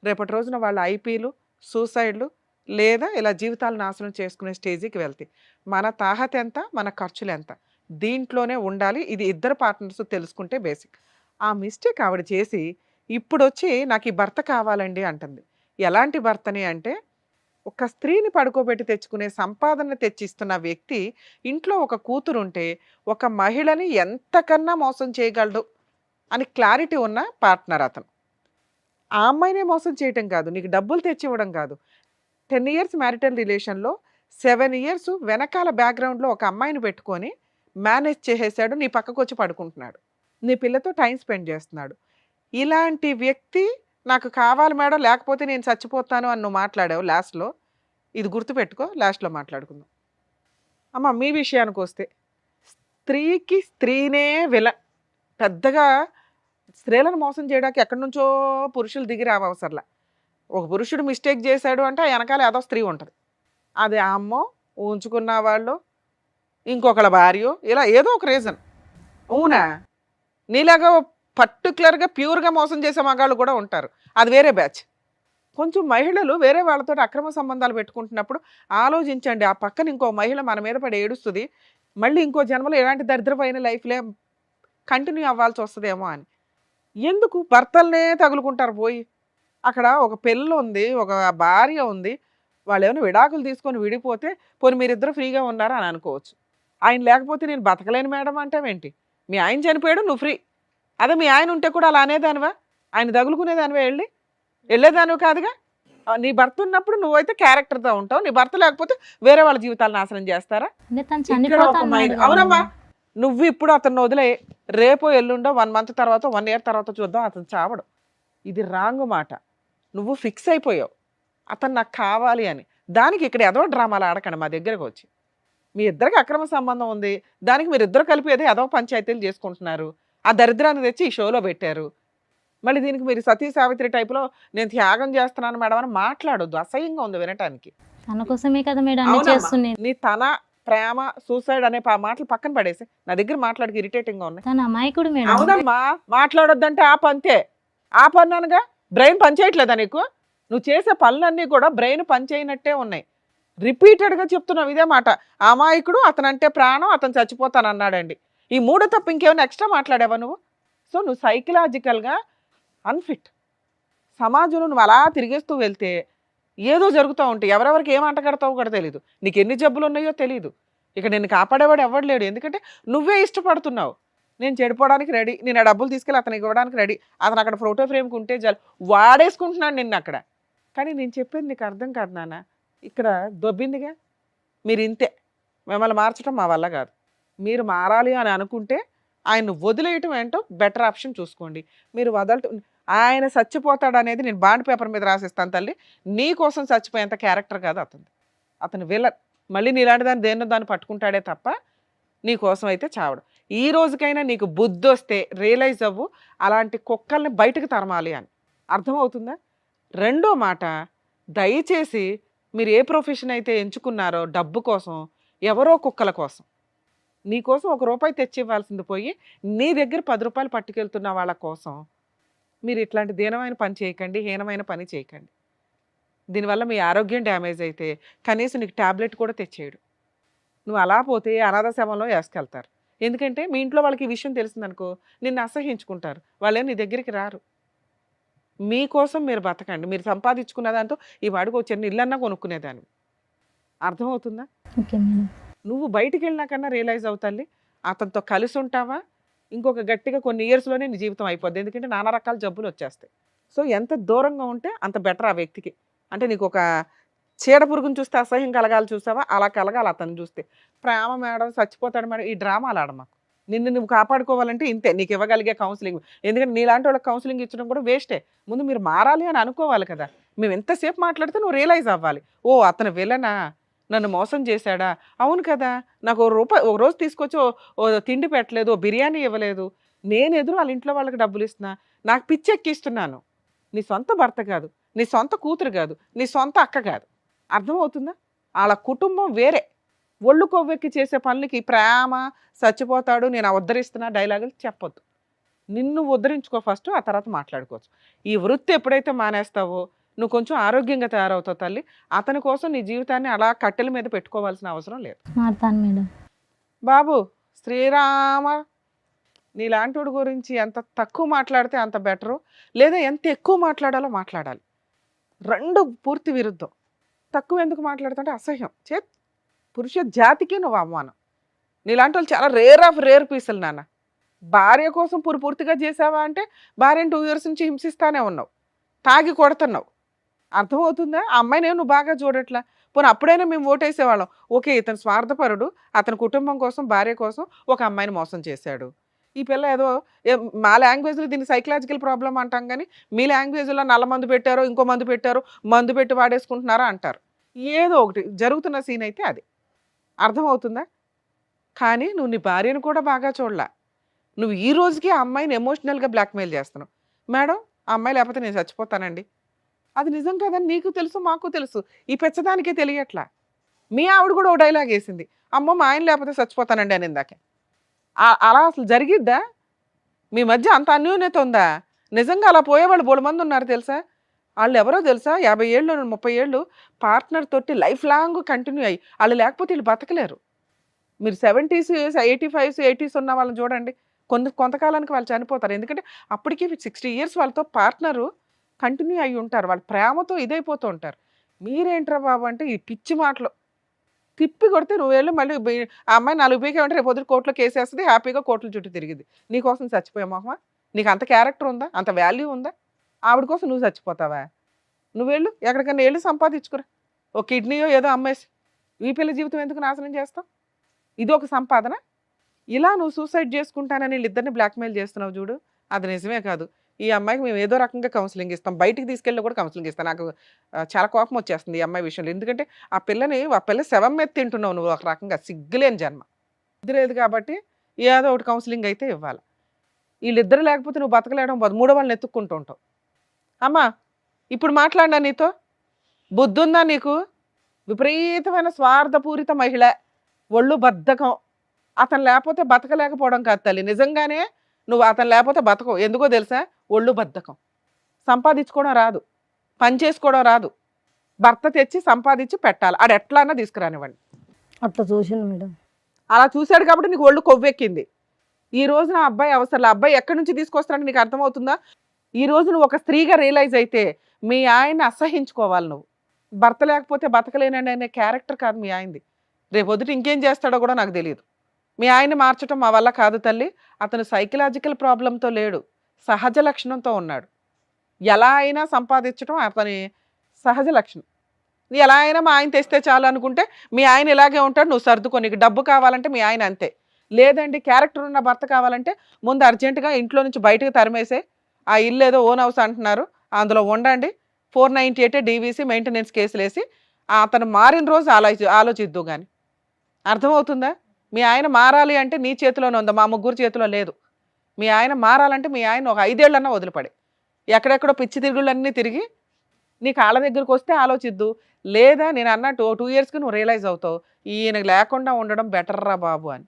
రేపటి రోజున వాళ్ళ ఐపీలు, సూసైడ్లు లేదా ఇలా జీవితాలు నాశనం చేసుకునే స్టేజ్కి వెళ్తాయి. మన తాహత ఎంత, మన ఖర్చులు ఎంత, దీంట్లోనే ఉండాలి. ఇది ఇద్దరు పార్ట్నర్స్ తెలుసుకుంటే బేసిక్. ఆ మిస్టేక్ ఆవిడ చేసి ఇప్పుడు వచ్చి నాకు ఈ భర్త కావాలండి అంటుంది. ఎలాంటి భర్తని అంటే, ఒక స్త్రీని పడుకోబెట్టి తెచ్చుకునే సంపాదన తెచ్చిస్తున్న వ్యక్తి ఇంట్లో ఒక కూతురుంటే ఒక మహిళని ఎంతకన్నా మోసం చేయగలడు అని క్లారిటీ ఉన్న పార్ట్నర్ అతను. ఆ అమ్మాయినే మోసం చేయటం కాదు, నీకు డబ్బులు తెచ్చి ఇవ్వడం కాదు, 10 ఇయర్స్ మ్యారిటల్ రిలేషన్లో 7 ఇయర్స్ వెనకాల బ్యాక్గ్రౌండ్లో ఒక అమ్మాయిని పెట్టుకొని మేనేజ్ చేసేసాడు, నీ పక్కకు వచ్చి పడుకుంటున్నాడు, నీ పిల్లతో టైం స్పెండ్ చేస్తున్నాడు. ఇలాంటి వ్యక్తి నాకు కావాలి మేడం, లేకపోతే నేను చచ్చిపోతాను అని నువ్వు మాట్లాడావు లాస్ట్లో. ఇది గుర్తుపెట్టుకో, లాస్ట్లో మాట్లాడుకుందాం. అమ్మ మీ విషయానికి వస్తే, స్త్రీకి స్త్రీనే పెద్దగా స్త్రీలను మోసం చేయడానికి ఎక్కడి నుంచో పురుషులు దిగి రావసరలా. ఒక పురుషుడు మిస్టేక్ చేశాడు అంటే ఆ వెనకాల ఏదో స్త్రీ ఉంటుంది, అది ఆ అమ్మో, ఉంచుకున్న వాళ్ళు, ఇంకొకళ్ళ భార్యో, ఇలా ఏదో ఒక రీజన్. అవునా? నీలాగా పర్టికులర్గా ప్యూర్గా మోసం చేసే మగాళ్ళు కూడా ఉంటారు, అది వేరే బ్యాచ్. కొంచెం మహిళలు వేరే వాళ్ళతో అక్రమ సంబంధాలు పెట్టుకుంటున్నప్పుడు ఆలోచించండి, ఆ పక్కన ఇంకో మహిళ మన మీద పడి ఏడుస్తుంది, మళ్ళీ ఇంకో జన్మలో ఎలాంటి దరిద్రమైన లైఫ్లే కంటిన్యూ అవ్వాల్సి వస్తుందేమో అని. ఎందుకు భర్తలనే తగులుకుంటారు పోయి? అక్కడ ఒక పెళ్ళి ఉంది, ఒక భార్య ఉంది, వాళ్ళు ఏమైనా విడాకులు తీసుకొని విడిపోతే పోనీ మీరిద్దరు ఫ్రీగా ఉన్నారా అని అనుకోవచ్చు. ఆయన లేకపోతే నేను బతకలేను మేడం అంటావేంటి? మీ ఆయన చనిపోయాడు, నువ్వు ఫ్రీ. అదే మీ ఆయన ఉంటే కూడా అలా అనేదానివా? ఆయన తగులుకునేదానివా? వెళ్ళేదానివి కాదుగా. నీ భర్త ఉన్నప్పుడు నువ్వైతే క్యారెక్టర్తో ఉంటావు, నీ భర్త లేకపోతే వేరే వాళ్ళ జీవితాలు నాశనం చేస్తారా? అంటే తను ఇక్కడ ఒక చనిపోతాను మైండ్. అవునమ్మా, నువ్వు ఇప్పుడు అతను వదిలే, రేపో ఎల్లుండో 1 మంత్ తర్వాత 1 ఇయర్ తర్వాత చూద్దాం, అతను చావడు. ఇది రాంగ్ మాట. నువ్వు ఫిక్స్ అయిపోయావు అతను నాకు కావాలి అని. దానికి ఇక్కడ ఏదో డ్రామాలు ఆడకండి మా దగ్గరకు వచ్చి. మీ ఇద్దరికి అక్రమ సంబంధం ఉంది, దానికి మీరు ఇద్దరు కలిపి ఏదో పంచాయతీలు చేసుకుంటున్నారు, ఆ దరిద్రాన్ని తెచ్చి ఈ షోలో పెట్టారు. మళ్ళీ దీనికి మీరు సతీ సావిత్రి టైపులో నేను త్యాగం చేస్తున్నాను మేడం అని మాట్లాడొద్దు, అసహ్యంగా ఉంది వినటానికి. తన కోసమే కదా మేడం అన్ని అవునమ్మా. చేస్తున్నాను. నీ తన ప్రేమ సూసైడ్ అనే మాటలు పక్కన పడేసి నా దగ్గర మాట్లాడికి ఇరిటేటింగ్ గా ఉన్నాయి. తన అమాయకుడు మేడం. అవునమ్మా, మాట్లాడొద్దంటే ఆ పంతే. ఆ పన్నానుగా బ్రెయిన్ పనిచేయట్లేదా నీకు? నువ్వు చేసే పనులన్నీ కూడా బ్రెయిన్ పనిచేయనట్టే ఉన్నాయి. రిపీటెడ్గా చెప్తున్నావు ఇదే మాట. అమాయకుడు, అతనంటే ప్రాణం, అతను చచ్చిపోతాను అన్నాడండి. ఈ 3 తప్ప ఇంకేమైనా ఎక్స్ట్రా మాట్లాడావా నువ్వు? సో నువ్వు సైకలాజికల్గా అన్ఫిట్. సమాజంలో నువ్వు అలా తిరిగేస్తూ వెళ్తే ఏదో జరుగుతూ ఉంటాయి. ఎవరెవరికి ఏం అంటగడతావో కూడా తెలియదు, నీకు ఎన్ని జబ్బులు ఉన్నాయో తెలియదు. ఇక నిన్ను కాపాడేవాడు ఎవడు లేడు, ఎందుకంటే నువ్వే ఇష్టపడుతున్నావు. నేను చెడిపోవడానికి రెడీ, నేను ఆ డబ్బులు తీసుకెళ్ళి అతనికి ఇవ్వడానికి రెడీ, అతను అక్కడ ఫోటో ఫ్రేమ్కి ఉంటే చాలు, వాడేసుకుంటున్నాడు నిన్ను అక్కడ. కానీ నేను చెప్పేది నీకు అర్థం కాదు నాన్న. ఇక్కడ దొబ్బిందిగా, మీరు ఇంతే. మిమ్మల్ని మార్చడం మా వల్ల కాదు. మీరు మారాలి అని అనుకుంటే ఆయన్ని వదిలేయటం ఏంటో బెటర్ ఆప్షన్ చూసుకోండి. మీరు వదలటం, ఆయన చచ్చిపోతాడు అనేది నేను బాండ్ పేపర్ మీద రాసిస్తాను తల్లి, నీ కోసం చచ్చిపోయేంత క్యారెక్టర్ కాదు అతను. అతను విలన్. మళ్ళీ నీలాంటి దాన్ని దేన్నో దాన్ని పట్టుకుంటాడే తప్ప నీ కోసం అయితే చావడు. ఈ రోజుకైనా నీకు బుద్ధి వస్తే రియలైజ్ అవ్వు, అలాంటి కుక్కల్ని బయటకు తరమాలి అని. అర్థమవుతుందా? రెండో మాట, దయచేసి మీరు ఏ ప్రొఫెషన్ అయితే ఎంచుకున్నారో డబ్బు కోసం, ఎవరో కుక్కల కోసం, నీ కోసం ₹1 తెచ్చి ఇవ్వాల్సింది పోయి నీ దగ్గర ₹10 పట్టుకెళ్తున్న వాళ్ళ కోసం మీరు ఇట్లాంటి దీనమైన పని చేయకండి, హీనమైన పని చేయకండి. దీనివల్ల మీ ఆరోగ్యం డ్యామేజ్ అయితే కనీసం నీకు ట్యాబ్లెట్ కూడా తెచ్చేయడు. నువ్వు అలా పోతే అనాథ శవంలో వేసుకెళ్తారు. ఎందుకంటే మీ ఇంట్లో వాళ్ళకి ఈ విషయం తెలిసిందనుకో నిన్ను అసహ్యించుకుంటారు, వాళ్ళేం నీ దగ్గరికి రారు. మీకోసం మీరు బతకండి. మీరు సంపాదించుకున్న దాంతో ఈ వాడికి ఒక చిన్న ఇల్లన్నా కొనుక్కునేదాన్ని. అర్థమవుతుందా? Okay madam. నువ్వు బయటికి వెళ్ళినాకన్నా రియలైజ్ అవుతాలి, అతనితో కలిసి ఉంటావా ఇంకొక గట్టిగా కొన్ని ఇయర్స్లోనే నీ జీవితం అయిపోద్ది. ఎందుకంటే నానా రకాల జబ్బులు వచ్చేస్తాయి. సో ఎంత దూరంగా ఉంటే అంత బెటర్ ఆ వ్యక్తికి. అంటే నీకు ఒక చీడ పురుగుని చూస్తే అసహ్యం కలగాలి చూసావా, అలా కలగాలి అతను చూస్తే. ప్రేమ మేడం, చచ్చిపోతాడు మేడం, ఈ డ్రామాలు ఆడమా. నిన్ను నువ్వు కాపాడుకోవాలంటే ఇంతే, నీకు ఇవ్వగలిగే కౌన్సిలింగ్. ఎందుకంటే నీలాంటి వాళ్ళకి కౌన్సిలింగ్ ఇచ్చడం కూడా వేస్టే. ముందు మీరు మారాలి అని అనుకోవాలి కదా. మేము ఎంతసేపు మాట్లాడితే నువ్వు రియలైజ్ అవ్వాలి, ఓ అతను విలనా, నన్ను మోసం చేశాడా, అవును కదా, నాకు ఒక రోజు తీసుకొచ్చి ఓ తిండి పెట్టలేదు, ఓ బిర్యానీ ఇవ్వలేదు, నేను ఎదురు వాళ్ళ ఇంట్లో వాళ్ళకి డబ్బులు ఇస్తున్నా, నాకు పిచ్చి ఎక్కిస్తున్నాను. నీ సొంత భర్త కాదు, నీ సొంత కూతురు కాదు, నీ సొంత అక్క కాదు. అర్థమవుతుందా? వాళ్ళ కుటుంబం వేరే. ఒళ్ళు కొవ్వెక్కి చేసే పనులకి ప్రేమ, చచ్చిపోతాడు, నేను ఉద్ధరిస్తున్నా డైలాగులు చెప్పొద్దు. నిన్ను ఉద్ధరించుకో ఫస్ట్, ఆ తర్వాత మాట్లాడుకోవచ్చు. ఈ వృత్తి ఎప్పుడైతే మానేస్తావో నువ్వు కొంచెం ఆరోగ్యంగా తయారవుతావు తల్లి. అతని కోసం నీ జీవితాన్ని అలా కట్టెల మీద పెట్టుకోవాల్సిన అవసరం లేదు. మారుతాను మేడం. బాబు శ్రీరామ, నీలాంటి గురించి ఎంత తక్కువ మాట్లాడితే అంత బెటరు, లేదా ఎంత ఎక్కువ మాట్లాడాలో మాట్లాడాలి. రెండు పూర్తి విరుద్ధం. తక్కువ ఎందుకు మాట్లాడుతుంటే అసహ్యం. పురుష జాతికి నువ్వు అవమానం. నీలాంటి వాళ్ళు చాలా రేర్ ఆఫ్ రేర్ పీసులు నాన్న. భార్య కోసం పూర్తిగా చేసావా అంటే భార్యను 2 years నుంచి హింసిస్తానే ఉన్నావు, తాగి కొడుతున్నావు. అర్థమవుతుందా? ఆ అమ్మాయిని నువ్వు బాగా చూడట్లా. పోనీ అప్పుడైనా మేము ఓటేసేవాళ్ళం. ఓకే, ఇతను స్వార్థపరుడు, అతని కుటుంబం కోసం, భార్య కోసం ఒక అమ్మాయిని మోసం చేశాడు. ఈ పిల్ల ఏదో మా లాంగ్వేజ్లో దీన్ని సైకలాజికల్ ప్రాబ్లం అంటాం కానీ, మీ లాంగ్వేజ్లో నల్ల మందు పెట్టారో, ఇంకో మందు పెట్టారో, మందు పెట్టి వాడేసుకుంటున్నారా అంటారు. ఏదో ఒకటి జరుగుతున్న సీన్ అయితే అది. అర్థమవుతుందా? కానీ నువ్వు నీ భార్యను కూడా బాగా చూడలా. నువ్వు ఈ రోజుకి ఆ అమ్మాయిని ఎమోషనల్గా బ్లాక్మెయిల్ చేస్తున్నావు. మేడం, ఆ అమ్మాయి లేకపోతే నేను చచ్చిపోతానండి. అది నిజం కాదని నీకు తెలుసు, మాకు తెలుసు. ఈ పెచ్చదానికే తెలియట్లా. మీ ఆవిడ కూడా ఓ డైలాగ్ వేసింది, అమ్మో మా ఆయన లేకపోతే చచ్చిపోతానండి అని. ఇందాకే అలా అసలు జరిగిద్దా? మీ మధ్య అంత అన్యోన్యత ఉందా? నిజంగా అలా పోయేవాళ్ళు బోడు మంది ఉన్నారు తెలుసా. వాళ్ళు ఎవరో తెలుసా, 50 ఏళ్ళు 30 ఏళ్ళు పార్ట్నర్ తోటి లైఫ్ లాంగ్ కంటిన్యూ అయ్యి వాళ్ళు లేకపోతే వీళ్ళు బతకలేరు. మీరు 70s 85s 80s ఉన్న వాళ్ళని చూడండి, కొంతకాలానికి వాళ్ళు చనిపోతారు. ఎందుకంటే అప్పటికి 60 years వాళ్ళతో పార్ట్నరు కంటిన్యూ అయ్యి ఉంటారు. వాళ్ళ ప్రేమతో ఇదైపోతూ ఉంటారు. మీరేంట్రా బాబు అంటే ఈ పిచ్చి మాటలు తిప్పి కొడితే నువ్వు వెళ్ళి మళ్ళీ ఆ అమ్మాయి 4 పీకేమంటే రేపు పొద్దున కోర్టులో కేసేస్తుంది, హ్యాపీగా కోర్టుల చుట్టూ తిరిగింది. నీకోసం చచ్చిపోయా మొహమా? నీకు అంత క్యారెక్టర్ ఉందా, అంత వాల్యూ ఉందా? ఆవిడ కోసం నువ్వు చచ్చిపోతావా? నువ్వు వెళ్ళు ఎక్కడికన్నా వెళ్ళి సంపాదించుకురా. ఓ కిడ్నీయో ఏదో అమ్మేసి ఈ పిల్ల జీవితం ఎందుకు నాశనం చేస్తావు? ఇది ఒక సంపాదన. ఇలా నువ్వు సూసైడ్ చేసుకుంటానని వీళ్ళిద్దరిని బ్లాక్మెయిల్ చేస్తున్నావు చూడు, అది నిజమే కాదు. ఈ అమ్మాయికి మేము ఏదో రకంగా కౌన్సిలింగ్ ఇస్తాం, బయటికి తీసుకెళ్ళి కూడా కౌన్సిలింగ్ ఇస్తాం. నాకు చాలా కోపం వచ్చేస్తుంది ఈ అమ్మాయి విషయంలో. ఎందుకంటే ఆ పిల్ల శవం మీద తింటున్నావు నువ్వు, ఒక రకంగా సిగ్గులేని జన్మ. లేదు కాబట్టి ఏదో ఒకటి కౌన్సిలింగ్ అయితే ఇవ్వాలి. వీళ్ళిద్దరు లేకపోతే నువ్వు బతకలేడం, మూడో వాళ్ళని ఎత్తుక్కుంటూ ఉంటావు. అమ్మా ఇప్పుడు మాట్లాడినా నీతో బుద్ధుందా నీకు? విపరీతమైన స్వార్థపూరిత మహిళ, ఒళ్ళు బద్ధకం. అతను లేకపోతే బతకలేకపోవడం కాదు తల్లి, నిజంగానే నువ్వు అతను లేకపోతే బతకవు. ఎందుకో తెలుసా? ఒళ్ళు బద్ధకం. సంపాదించుకోవడం రాదు, పని చేసుకోవడం రాదు. భర్త తెచ్చి సంపాదించి పెట్టాలి, ఆడు ఎట్లా అన్నా తీసుకురానివ్వండి. అట్లా చూసాను మేడం. అలా చూశాడు కాబట్టి నీకు ఒళ్ళు కొవ్వెక్కింది. ఈ రోజు నా అబ్బాయి అవసరం, అబ్బాయి ఎక్కడి నుంచి తీసుకొస్తాడని నీకు అర్థమవుతుందా? ఈ రోజు నువ్వు ఒక స్త్రీగా రియలైజ్ అయితే మీ ఆయన్ని అసహించుకోవాలి నువ్వు. భర్త లేకపోతే బతకలేనండి అనే క్యారెక్టర్ కాదు మీ ఆయనది. రేపు వద్దు ఇంకేం చేస్తాడో కూడా నాకు తెలియదు. మీ ఆయన్ని మార్చడం మా వల్ల కాదు తల్లి. అతను సైకలాజికల్ ప్రాబ్లంతో లేడు, సహజ లక్షణంతో ఉన్నాడు. ఎలా అయినా సంపాదించడం అతని సహజ లక్షణం. ఎలా అయినా మా ఆయన తెస్తే చాలు అనుకుంటే మీ ఆయన ఇలాగే ఉంటాడు, నువ్వు సర్దుకో. నీకు డబ్బు కావాలంటే మీ ఆయన అంతే. లేదండి క్యారెక్టర్ ఉన్న భర్త కావాలంటే ముందు అర్జెంటుగా ఇంట్లో నుంచి బయటకు తరిమేసే, ఆ ఇల్లు ఏదో ఓన్ హౌస్ అంటున్నారు అందులో ఉండండి, 498 DVC మెయింటెనెన్స్ కేసులు వేసి అతను మారిన రోజు ఆలోచిద్దు కానీ. అర్థమవుతుందా? మీ ఆయన మారాలి అంటే నీ చేతిలోనే ఉందా, మా ముగ్గురు చేతిలో లేదు. మీ ఆయన మారాలంటే మీ ఆయన ఒక 5 ఏళ్ళన్నా వదిలిపడి ఎక్కడెక్కడో పిచ్చి తిరుగుళ్ళన్నీ తిరిగి నీ కాళ్ళ దగ్గరకు వస్తే ఆలోచిద్దు. లేదా నేను అన్నట్టు 2 yearsకి నువ్వు రియలైజ్ అవుతావు ఈయన లేకుండా ఉండడం బెటర్ రా బాబు అని.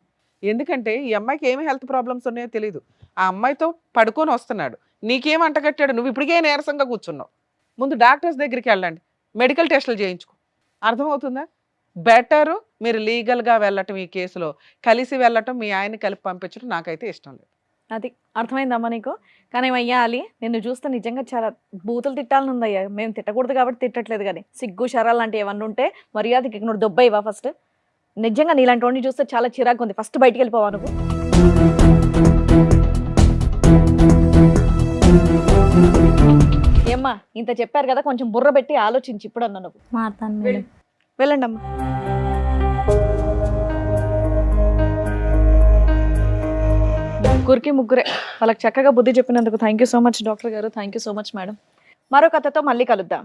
ఎందుకంటే ఈ అమ్మాయికి ఏమి హెల్త్ ప్రాబ్లమ్స్ ఉన్నాయో తెలియదు. ఆ అమ్మాయితో పడుకొని వస్తున్నాడు, నీకేం అంటగట్టాడు, నువ్వు ఇప్పటికే నీరసంగా కూర్చున్నావు. ముందు డాక్టర్స్ దగ్గరికి వెళ్ళండి, మెడికల్ టెస్టులు చేయించుకో. అర్థమవుతుందా? బెటరు మీరు లీగల్గా వెళ్ళటం, ఈ కేసులో కలిసి వెళ్ళటం, మీ ఆయన్ని కలిపి పంపించడం నాకైతే ఇష్టం లేదు. అది అర్థమైందమ్మా నీకు. కానీ అయ్యా అలి, నిన్ను చూస్తే నిజంగా చాలా బూతులు తిట్టాలని ఉందయ్యా. మేము తిట్టకూడదు కాబట్టి తిట్టట్లేదు, కానీ సిగ్గు శరాలు లాంటివి ఏమన్నా ఉంటే మర్యాదకి నువ్వు దొబ్బయ్యవా ఫస్ట్. నిజంగా నీలాంటి వాడిని చూస్తే చాలా చిరాకు ఉంది. ఫస్ట్ బయటికి వెళ్ళిపోవా నువ్వు. ఏమ్మా ఇంత చెప్పారు కదా, కొంచెం బుర్ర పెట్టి ఆలోచించి ఇప్పుడు అన్నా నువ్వు. మారుతాను మేడం. వెళ్ళండి అమ్మా. ముగ్గురే వాళ్ళకి చక్కగా బుద్ధి చెప్పినందుకు thank you so much doctor గారు. Thank you so much madam. మరో కథతో మళ్ళీ కలుద్దాం.